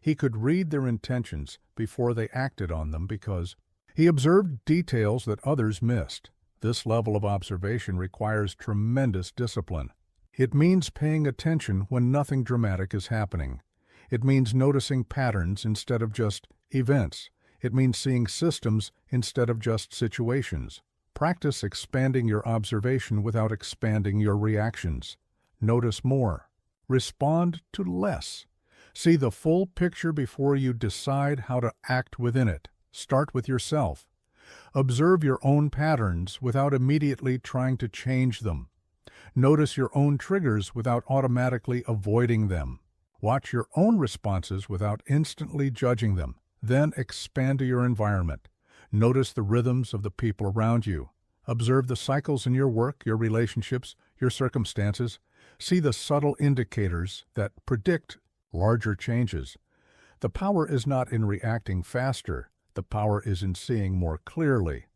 He could read their intentions before they acted on them because he observed details that others missed. This level of observation requires tremendous discipline. It means paying attention when nothing dramatic is happening. It means noticing patterns instead of just events. It means seeing systems instead of just situations. Practice expanding your observation without expanding your reactions. Notice more. Respond to less. See the full picture before you decide how to act within it. Start with yourself. Observe your own patterns without immediately trying to change them. Notice your own triggers without automatically avoiding them. Watch your own responses without instantly judging them. Then expand to your environment. Notice the rhythms of the people around you. Observe the cycles in your work, your relationships, your circumstances. See the subtle indicators that predict larger changes. The power is not in reacting faster. The power is in seeing more clearly.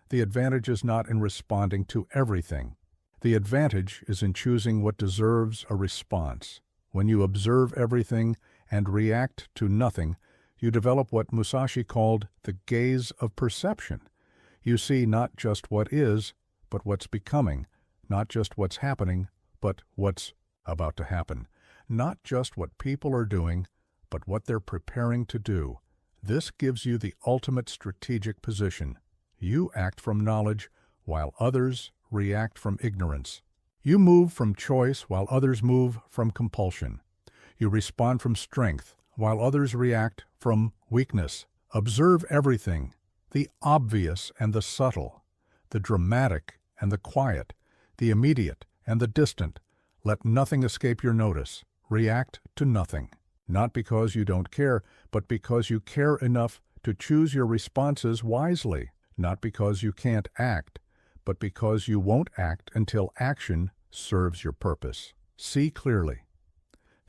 The advantage is not in responding to everything. The advantage is in choosing what deserves a response. When you observe everything and react to nothing, you develop what Musashi called the gaze of perception. You see not just what is, but what's becoming, not just what's happening, but what's about to happen, not just what people are doing, but what they're preparing to do. This gives you the ultimate strategic position. You act from knowledge, while others react from ignorance. You move from choice, while others move from compulsion. You respond from strength, while others react from weakness. Observe everything, the obvious and the subtle, the dramatic and the quiet, the immediate and the distant. Let nothing escape your notice. React to nothing. Not because you don't care, but because you care enough to choose your responses wisely. Not because you can't act, but because you won't act until action serves your purpose. See clearly.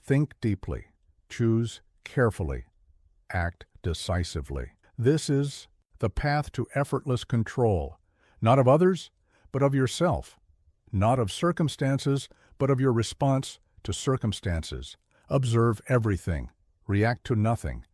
Think deeply. Choose carefully. Act decisively. This is the path to effortless control, not of others, but of yourself. Not of circumstances, but of your response to circumstances. Observe everything. React to nothing.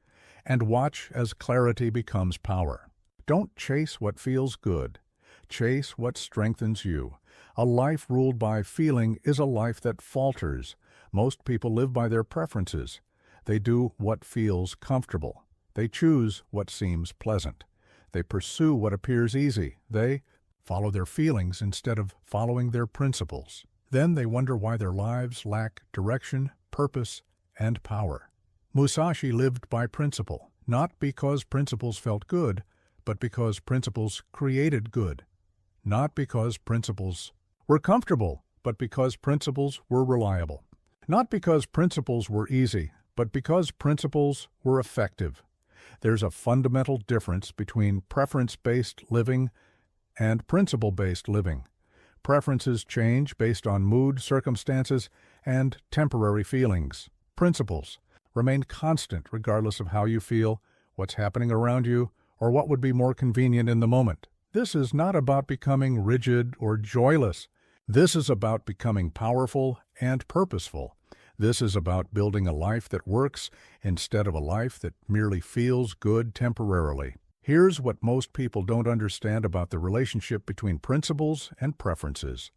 And watch as clarity becomes power. Don't chase what feels good. Chase what strengthens you. A life ruled by feeling is a life that falters. Most people live by their preferences. They do what feels comfortable. They choose what seems pleasant. They pursue what appears easy. They follow their feelings instead of following their principles. Then they wonder why their lives lack direction, purpose, and power. Musashi lived by principle, not because principles felt good, but because principles created good. Not because principles were comfortable, but because principles were reliable. Not because principles were easy, but because principles were effective. There's a fundamental difference between preference-based living and principle-based living. Preferences change based on mood, circumstances, and temporary feelings. Principles remain constant regardless of how you feel, what's happening around you, or what would be more convenient in the moment. This is not about becoming rigid or joyless. This is about becoming powerful and purposeful. This is about building a life that works instead of a life that merely feels good temporarily. Here's what most people don't understand about the relationship between principles and preferences.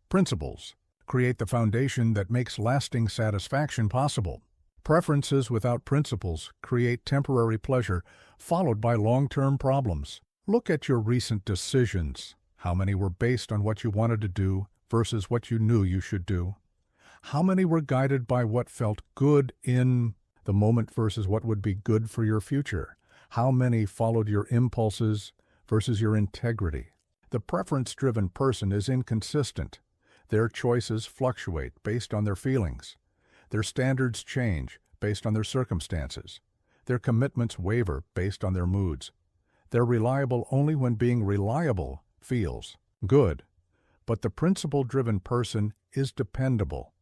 Principles create the foundation that makes lasting satisfaction possible. Preferences without principles create temporary pleasure, followed by long-term problems. Look at your recent decisions. How many were based on what you wanted to do versus what you knew you should do? How many were guided by what felt good in The moment versus what would be good for your future. How many followed your impulses versus your integrity? The preference-driven person is inconsistent. Their choices fluctuate based on their feelings. Their standards change based on their circumstances. Their commitments waver based on their moods. They're reliable only when being reliable feels good. But the principle-driven person is dependable.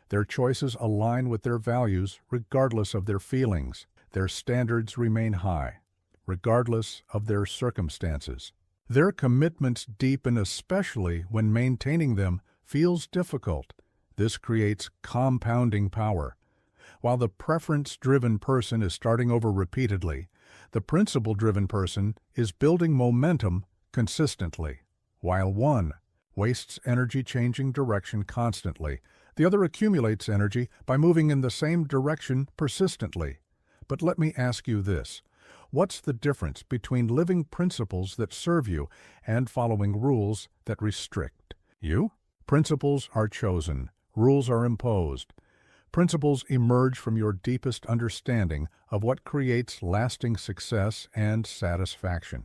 Their choices align with their values regardless of their feelings. Their standards remain high, regardless of their circumstances. Their commitments deepen especially when maintaining them feels difficult. This creates compounding power. While the preference-driven person is starting over repeatedly, the principle-driven person is building momentum consistently. While one wastes energy changing direction constantly, the other accumulates energy by moving in the same direction persistently. But let me ask you this. What's the difference between living principles that serve you and following rules that restrict you? Principles are chosen. Rules are imposed. Principles emerge from your deepest understanding of what creates lasting success and satisfaction.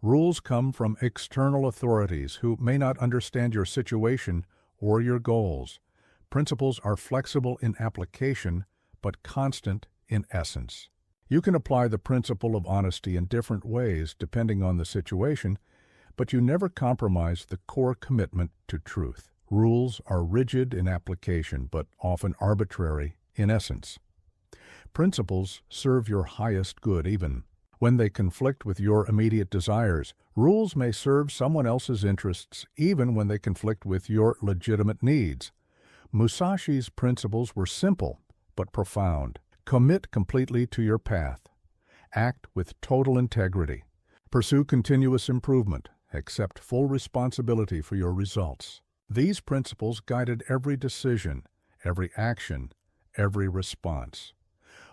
Rules come from external authorities who may not understand your situation or your goals. Principles are flexible in application, but constant in essence. You can apply the principle of honesty in different ways depending on the situation, but you never compromise the core commitment to truth. Rules are rigid in application, but often arbitrary in essence. Principles serve your highest good even when they conflict with your immediate desires. Rules may serve someone else's interests even when they conflict with your legitimate needs. Musashi's principles were simple but profound. Commit completely to your path. Act with total integrity. Pursue continuous improvement. Accept full responsibility for your results. These principles guided every decision, every action, every response.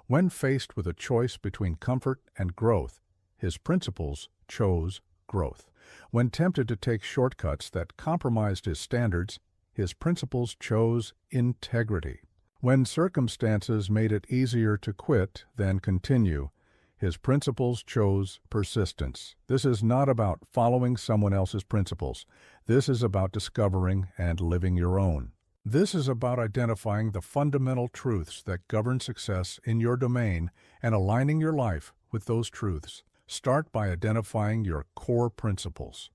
When faced with a choice between comfort and growth, his principles chose growth. When tempted to take shortcuts that compromised his standards, his principles chose integrity. When circumstances made it easier to quit than continue, his principles chose persistence. This is not about following someone else's principles. This is about discovering and living your own. This is about identifying the fundamental truths that govern success in your domain and aligning your life with those truths. Start by identifying your core principles.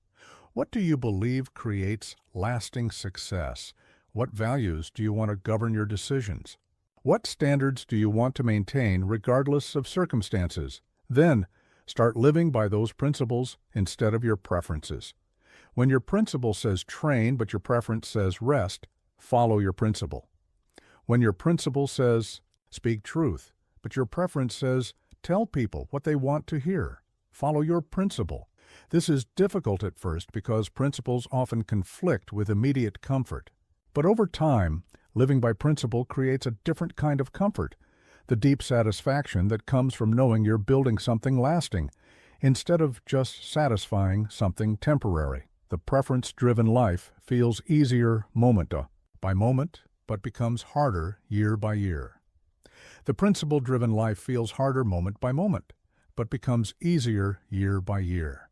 What do you believe creates lasting success? What values do you want to govern your decisions? What standards do you want to maintain regardless of circumstances? Then, start living by those principles instead of your preferences. When your principle says train but your preference says rest, follow your principle. When your principle says speak truth but your preference says tell people what they want to hear, follow your principle. This is difficult at first because principles often conflict with immediate comfort. But over time, living by principle creates a different kind of comfort, the deep satisfaction that comes from knowing you're building something lasting, instead of just satisfying something temporary. The preference-driven life feels easier moment by moment, but becomes harder year by year. The principle-driven life feels harder moment by moment, but becomes easier year by year.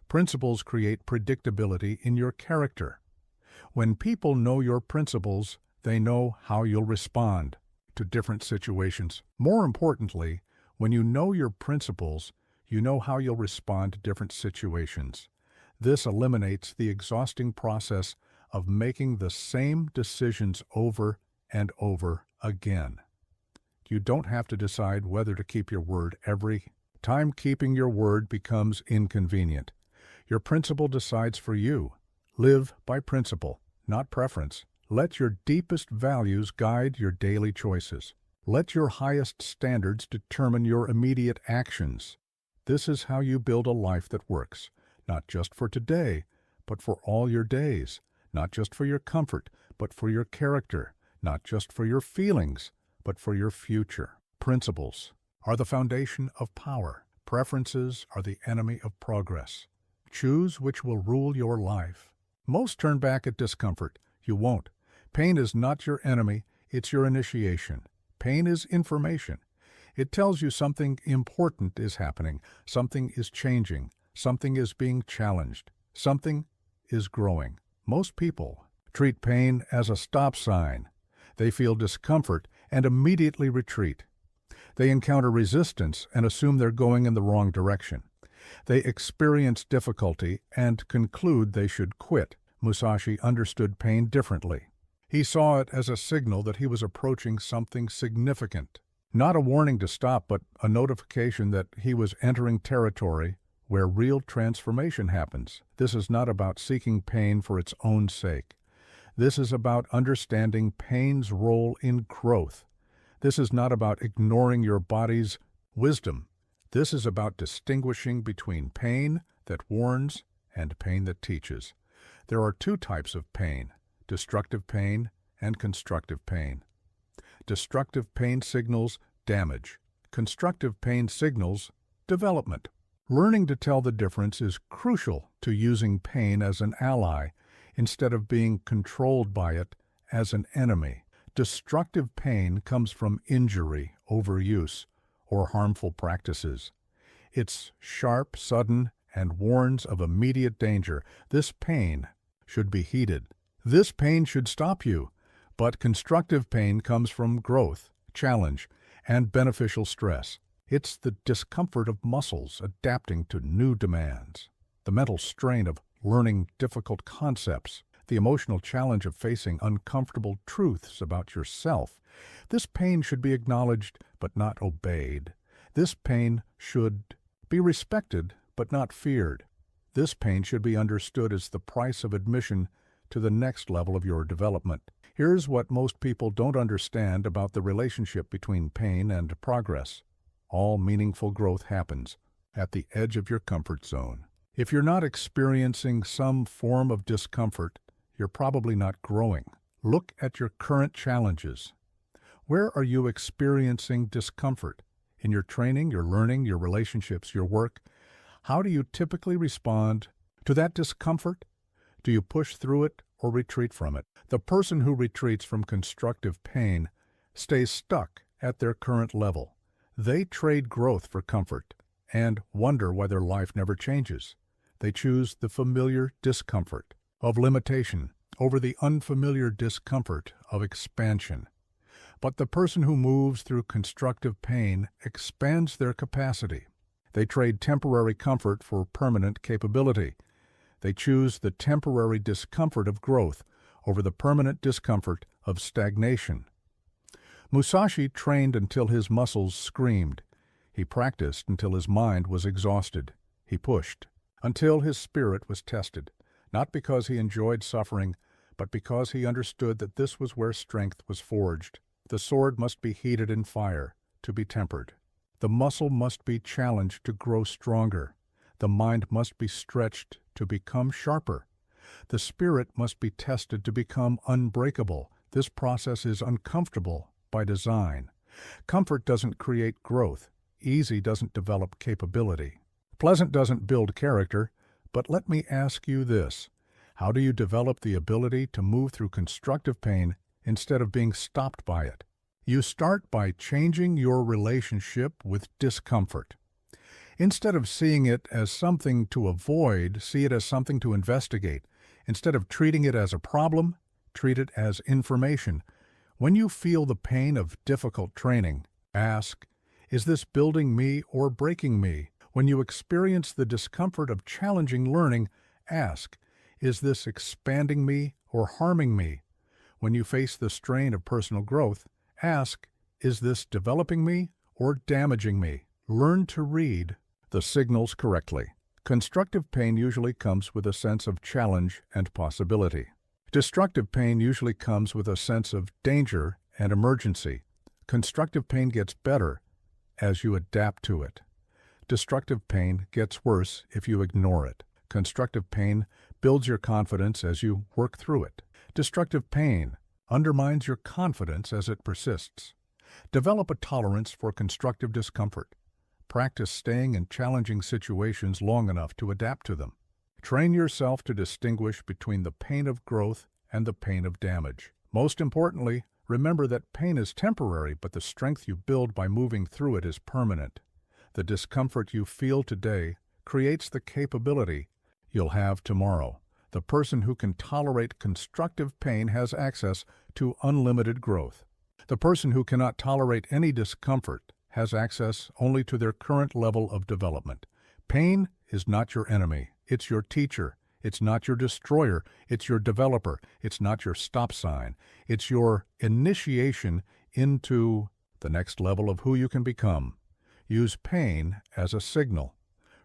Principles create predictability in your character. When people know your principles, they know how you'll respond to different situations. More importantly, when you know your principles, you know how you'll respond to different situations. This eliminates the exhausting process of making the same decisions over and over again. You don't have to decide whether to keep your word every time. Keeping your word becomes inconvenient. Your principle decides for you. Live by principle, not preference. Let your deepest values guide your daily choices. Let your highest standards determine your immediate actions. This is how you build a life that works, not just for today, but for all your days, not just for your comfort, but for your character, not just for your feelings, but for your future. Principles are the foundation of power. Preferences are the enemy of progress. Choose which will rule your life. Most turn back at discomfort. You won't. Pain is not your enemy, it's your initiation. Pain is information. It tells you something important is happening, something is changing, something is being challenged, something is growing. Most people treat pain as a stop sign. They feel discomfort and immediately retreat. They encounter resistance and assume they're going in the wrong direction. They experience difficulty and conclude they should quit. Musashi understood pain differently. He saw it as a signal that he was approaching something significant. Not a warning to stop, but a notification that he was entering territory where real transformation happens. This is not about seeking pain for its own sake. This is about understanding pain's role in growth. This is not about ignoring your body's wisdom. This is about distinguishing between pain that warns and pain that teaches. There are two types of pain: destructive pain and constructive pain. Destructive pain signals damage. Constructive pain signals development. Learning to tell the difference is crucial to using pain as an ally instead of being controlled by it as an enemy. Destructive pain comes from injury, overuse, or harmful practices. It's sharp, sudden, and warns of immediate danger. This pain should be heeded. This pain should stop you. But constructive pain comes from growth, challenge, and beneficial stress. It's the discomfort of muscles adapting to new demands, the mental strain of learning difficult concepts, the emotional challenge of facing uncomfortable truths about yourself. This pain should be acknowledged but not obeyed. This pain should be respected but not feared. This pain should be understood as the price of admission to the next level of your development. Here's what most people don't understand about the relationship between pain and progress. All meaningful growth happens at the edge of your comfort zone. If you're not experiencing some form of discomfort, you're probably not growing. Look at your current challenges. Where are you experiencing discomfort? In your training, your learning, your relationships, your work? How do you typically respond to that discomfort? Do you push through it or retreat from it? The person who retreats from constructive pain stays stuck at their current level. They trade growth for comfort and wonder why their life never changes. They choose the familiar discomfort of limitation over the unfamiliar discomfort of expansion. But the person who moves through constructive pain expands their capacity. They trade temporary comfort for permanent capability. They choose the temporary discomfort of growth over the permanent discomfort of stagnation. Musashi trained until his muscles screamed. He practiced until his mind was exhausted. He pushed until his spirit was tested, not because he enjoyed suffering, but because he understood that this was where strength was forged. The sword must be heated in fire to be tempered. The muscle must be challenged to grow stronger. The mind must be stretched to become sharper. The spirit must be tested to become unbreakable. This process is uncomfortable by design. Comfort doesn't create growth. Easy doesn't develop capability. Pleasant doesn't build character. But let me ask you this: how do you develop the ability to move through constructive pain instead of being stopped by it? You start by changing your relationship with discomfort. Instead of seeing it as something to avoid, see it as something to investigate. Instead of treating it as a problem, treat it as information. When you feel the pain of difficult training, ask, is this building me or breaking me? When you experience the discomfort of challenging learning, ask, is this expanding me or harming me? When you face the strain of personal growth, ask, is this developing me or damaging me? Learn to read the signals correctly. Constructive pain usually comes with a sense of challenge and possibility. Destructive pain usually comes with a sense of danger and emergency. Constructive pain gets better as you adapt to it. Destructive pain gets worse if you ignore it. Constructive pain builds your confidence as you work through it. Destructive pain undermines your confidence as it persists. Develop a tolerance for constructive discomfort. Practice staying in challenging situations long enough to adapt to them. Train yourself to distinguish between the pain of growth and the pain of damage. Most importantly, Remember that pain is temporary, but the strength you build by moving through it is permanent. The discomfort you feel today creates the capability you'll have tomorrow. The person who can tolerate constructive pain has access to unlimited growth. The person who cannot tolerate any discomfort has access only to their current level of development. Pain is not your enemy. It's your teacher. It's not your destroyer. It's your developer. It's not your stop sign. It's your initiation into the next level of who you can become. Use pain as a signal.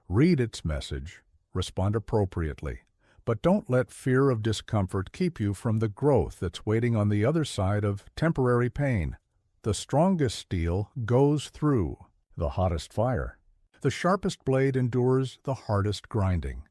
Read its message. Respond appropriately. But don't let fear of discomfort keep you from the growth that's waiting on the other side of temporary pain. The strongest steel goes through the hottest fire. The sharpest blade endures the hardest grinding.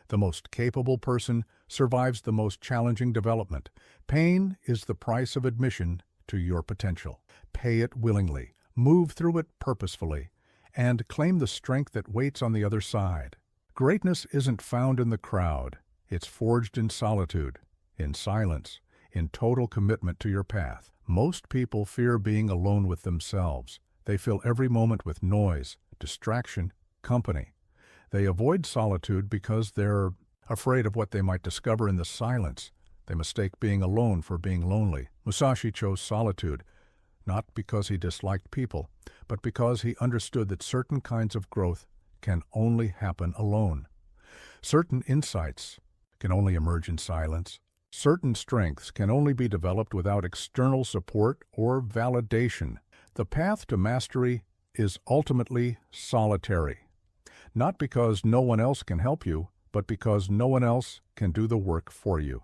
The most capable person survives the most challenging development. Pain is the price of admission to your potential. Pay it willingly, move through it purposefully, and claim the strength that waits on the other side. Greatness isn't found in the crowd. It's forged in solitude, in silence, in total commitment to your path. Most people fear being alone with themselves. They fill every moment with noise, distraction, company. They avoid solitude because they're afraid of what they might discover in the silence. They mistake being alone for being lonely. Musashi chose solitude, not because he disliked people, but because he understood that certain kinds of growth can only happen alone. Certain insights can only emerge in silence. Certain strengths can only be developed without external support or validation. The path to mastery is ultimately solitary. Not because no one else can help you, but because no one else can do the work for you.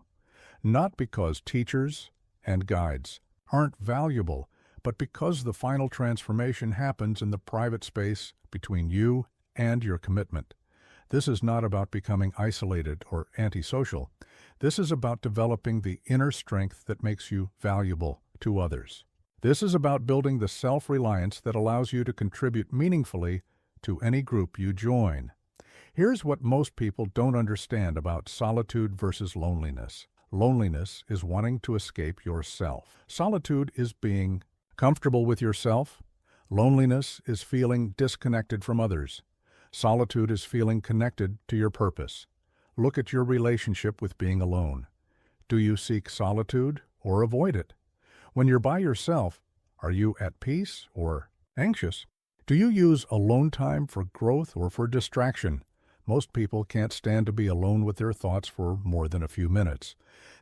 Not because teachers and guides aren't valuable, but because the final transformation happens in the private space between you and your commitment. This is not about becoming isolated or antisocial. This is about developing the inner strength that makes you valuable to others. This is about building the self-reliance that allows you to contribute meaningfully to any group you join. Here's what most people don't understand about solitude versus loneliness. Loneliness is wanting to escape yourself. Solitude is being comfortable with yourself. Loneliness is feeling disconnected from others. Solitude is feeling connected to your purpose. Look at your relationship with being alone. Do you seek solitude or avoid it? When you're by yourself, are you at peace or anxious? Do you use alone time for growth or for distraction? Most people can't stand to be alone with their thoughts for more than a few minutes.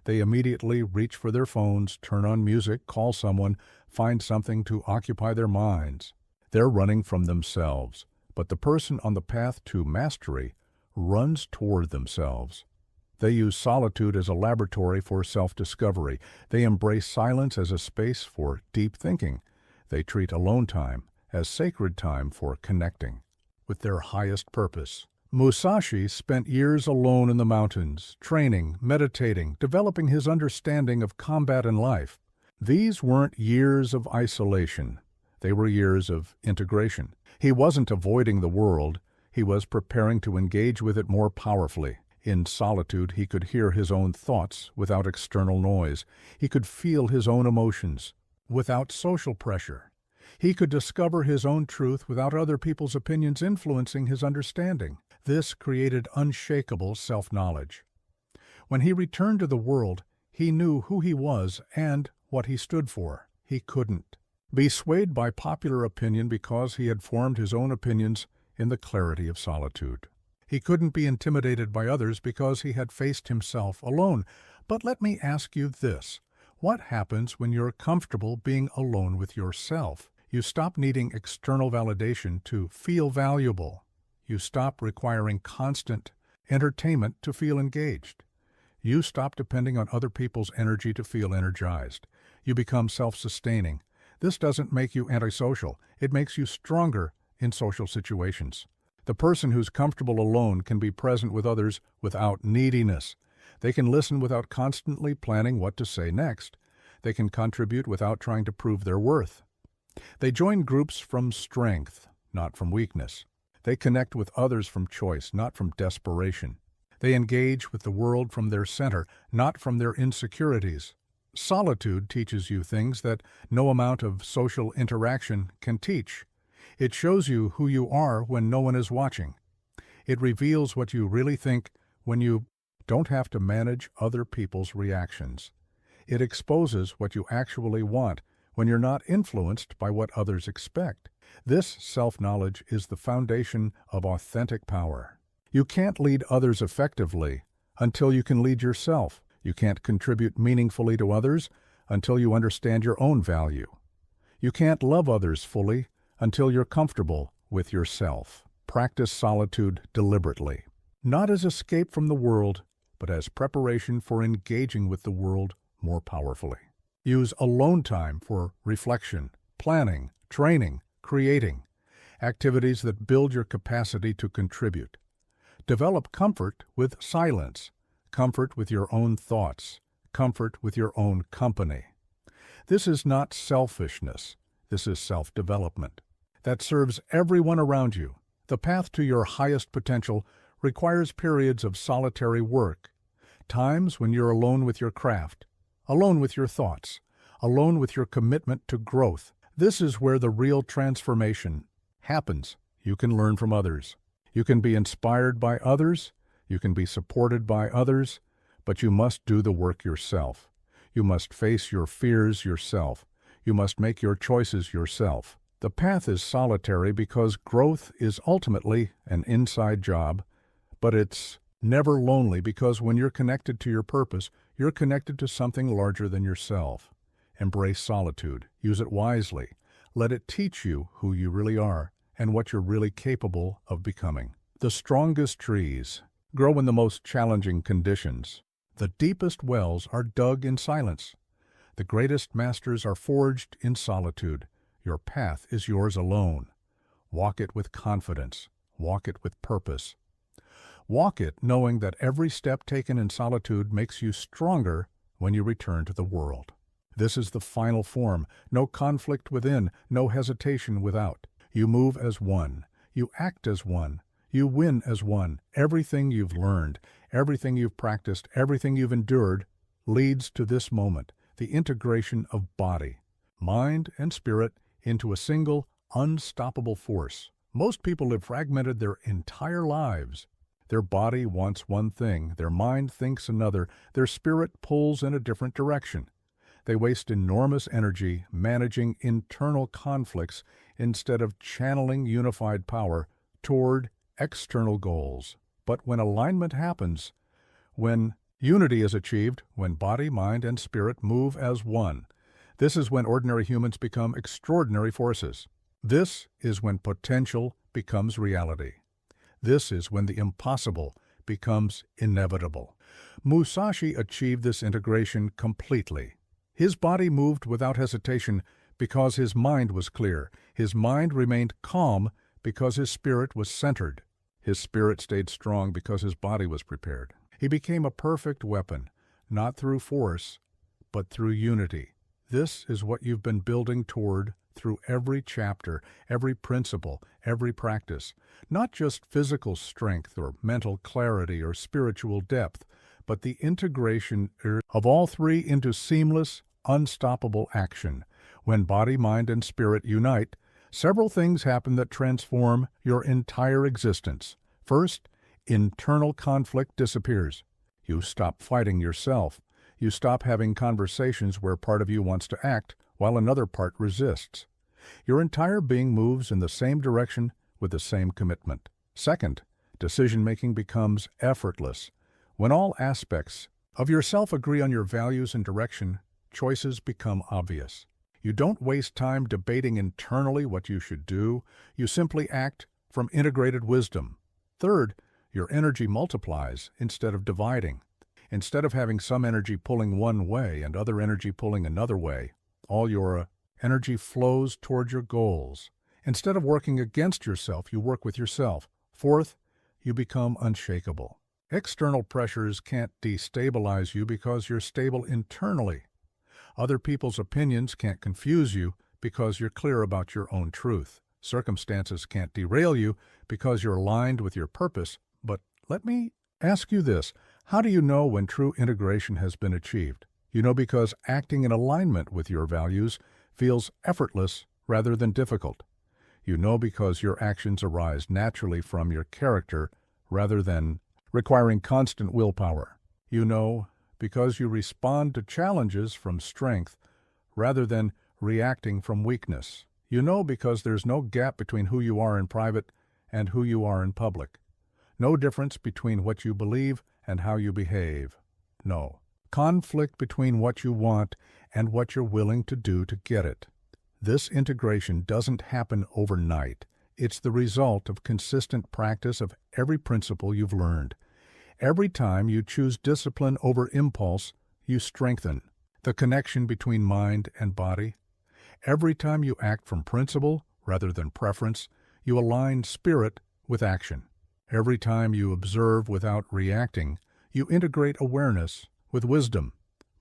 They immediately reach for their phones, turn on music, call someone, find something to occupy their minds. They're running from themselves. But the person on the path to mastery runs toward themselves. They use solitude as a laboratory for self-discovery. They embrace silence as a space for deep thinking. They treat alone time as sacred time for connecting with their highest purpose. Musashi spent years alone in the mountains, training, meditating, developing his understanding of combat and life. These weren't years of isolation. They were years of integration. He wasn't avoiding the world. He was preparing to engage with it more powerfully. In solitude, he could hear his own thoughts without external noise. He could feel his own emotions without social pressure. He could discover his own truth without other people's opinions influencing his understanding. This created unshakable self-knowledge. When he returned to the world, he knew who he was and what he stood for. He couldn't be swayed by popular opinion because he had formed his own opinions in the clarity of solitude. He couldn't be intimidated by others because he had faced himself alone. But let me ask you this. What happens when you're comfortable being alone with yourself? You stop needing external validation to feel valuable. You stop requiring constant entertainment to feel engaged. You stop depending on other people's energy to feel energized. You become self-sustaining. This doesn't make you antisocial. It makes you stronger in social situations. The person who's comfortable alone can be present with others without neediness. They can listen without constantly planning what to say next. They can contribute without trying to prove their worth. They join groups from strength, not from weakness. They connect with others from choice, not from desperation. They engage with the world from their center, not from their insecurities. Solitude teaches you things that no amount of social interaction can teach. It shows you who you are when no one is watching. It reveals what you really think when you don't have to manage other people's reactions. It exposes what you actually want when you're not influenced by what others expect. This self-knowledge is the foundation of authentic power. You can't lead others effectively until you can lead yourself. You can't contribute meaningfully to others until you understand your own value. You can't love others fully until you're comfortable with yourself. Practice solitude deliberately, not as escape from the world, but as preparation for engaging with the world more powerfully. Use alone time for reflection, planning, training, creating, activities that build your capacity to contribute. Develop comfort with silence, comfort with your own thoughts, comfort with your own company. This is not selfishness. This is self-development that serves everyone around you. The path to your highest potential requires periods of solitary work, times when you're alone with your craft, alone with your thoughts, alone with your commitment to growth. This is where the real transformation happens. You can learn from others. You can be inspired by others. You can be supported by others, but you must do the work yourself. You must face your fears yourself. You must make your choices yourself. The path is solitary because growth is ultimately an inside job, but it's never lonely because when you're connected to your purpose, you're connected to something larger than yourself. Embrace solitude. Use it wisely. Let it teach you who you really are and what you're really capable of becoming. The strongest trees grow in the most challenging conditions. The deepest wells are dug in silence. The greatest masters are forged in solitude. Your path is yours alone. Walk it with confidence. Walk it with purpose. Walk it knowing that every step taken in solitude makes you stronger when you return to the world. This is the final form. No conflict within, no hesitation without. You move as one. You act as one. You win as one. Everything you've learned, everything you've practiced, everything you've endured leads to this moment, the integration of body, mind, and spirit into a single, unstoppable force. Most people have fragmented their entire lives. Their body wants one thing, their mind thinks another, their spirit pulls in a different direction. They waste enormous energy managing internal conflicts instead of channeling unified power toward external goals. But when alignment happens, when unity is achieved, when body, mind, and spirit move as one, this is when ordinary humans become extraordinary forces. This is when potential becomes reality. This is when the impossible becomes inevitable. Musashi achieved this integration completely. His body moved without hesitation because his mind was clear. His mind remained calm because his spirit was centered. His spirit stayed strong because his body was prepared. He became a perfect weapon, not through force, but through unity. This is what you've been building toward through every chapter, every principle, every practice. Not just physical strength or mental clarity or spiritual depth, but the integration of all three into seamless, unstoppable action. When body, mind, and spirit unite, several things happen that transform your entire existence. First, internal conflict disappears. You stop fighting yourself. You stop having conversations where part of you wants to act while another part resists. Your entire being moves in the same direction with the same commitment. Second, decision-making becomes effortless. When all aspects of yourself agree on your values and direction, choices become obvious. You don't waste time debating internally what you should do. You simply act from integrated wisdom. Third, your energy multiplies instead of dividing. Instead of having some energy pulling one way and other energy pulling another way, all your energy flows toward your goals. Instead of working against yourself, you work with yourself. Fourth, you become unshakable. External pressures can't destabilize you because you're stable internally. Other people's opinions can't confuse you because you're clear about your own truth. Circumstances can't derail you because you're aligned with your purpose. But let me ask you this. How do you know when true integration has been achieved? You know because acting in alignment with your values feels effortless rather than difficult. You know because your actions arise naturally from your character rather than requiring constant willpower. You know because you respond to challenges from strength rather than reacting from weakness. You know because there's no gap between who you are in private and who you are in public. No difference between what you believe and how you behave. No conflict between what you want and what you're willing to do to get it. This integration doesn't happen overnight. It's the result of consistent practice of every principle you've learned. Every time you choose discipline over impulse, you strengthen the connection between mind and body. Every time you act from principle rather than preference, you align spirit with action. Every time you observe without reacting, you integrate awareness with wisdom.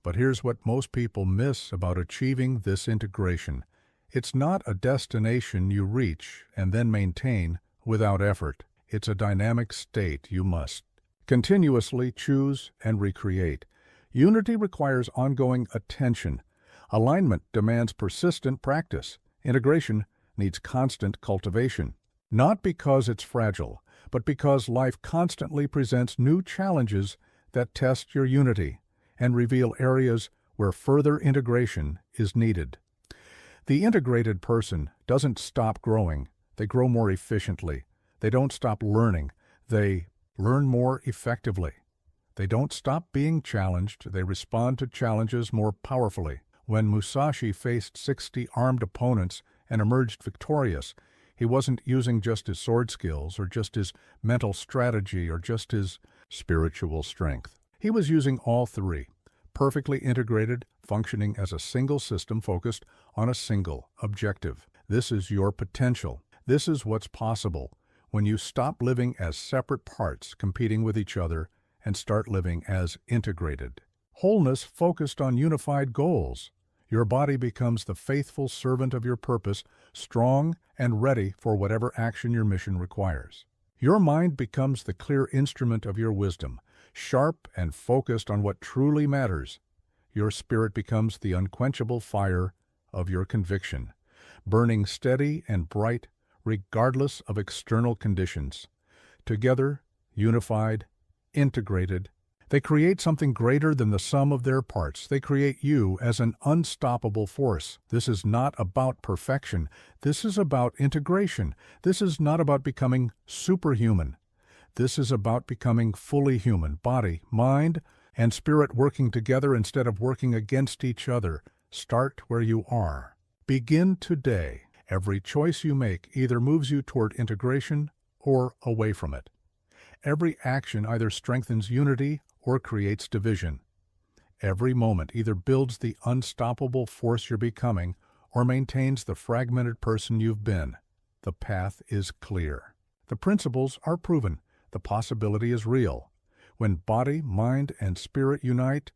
But here's what most people miss about achieving this integration. It's not a destination you reach and then maintain without effort. It's a dynamic state you must continuously choose and recreate. Unity requires ongoing attention. Alignment demands persistent practice. Integration needs constant cultivation. Not because it's fragile, but because life constantly presents new challenges that test your unity and reveal areas where further integration is needed. The integrated person doesn't stop growing. They grow more efficiently. They don't stop learning. They learn more effectively. They don't stop being challenged. They respond to challenges more powerfully. When Musashi faced 60 armed opponents and emerged victorious, he wasn't using just his sword skills or just his mental strategy or just his spiritual strength. He was using all three, perfectly integrated, functioning as a single system focused on a single objective. This is your potential. This is what's possible when you stop living as separate parts competing with each other and start living as integrated. Wholeness focused on unified goals. Your body becomes the faithful servant of your purpose, strong and ready for whatever action your mission requires. Your mind becomes the clear instrument of your wisdom, sharp and focused on what truly matters. Your spirit becomes the unquenchable fire of your conviction, burning steady and bright regardless of external conditions. Together, unified, integrated, they create something greater than the sum of their parts. They create you as an unstoppable force. This is not about perfection. This is about integration. This is not about becoming superhuman. This is about becoming fully human, body, mind, and spirit working together instead of working against each other. Start where you are. Begin today. Every choice you make either moves you toward integration or away from it. Every action either strengthens unity or creates division. Every moment either builds the unstoppable force you're becoming or maintains the fragmented person you've been. The path is clear. The principles are proven. The possibility is real. When body, mind, and spirit unite,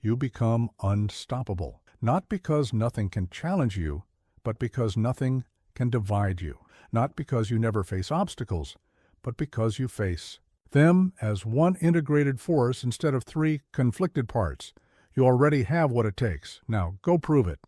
you become unstoppable. Not because nothing can challenge you, but because nothing can divide you. Not because you never face obstacles, but because you face them as one integrated force instead of three conflicted parts. You already have what it takes. Now go prove it.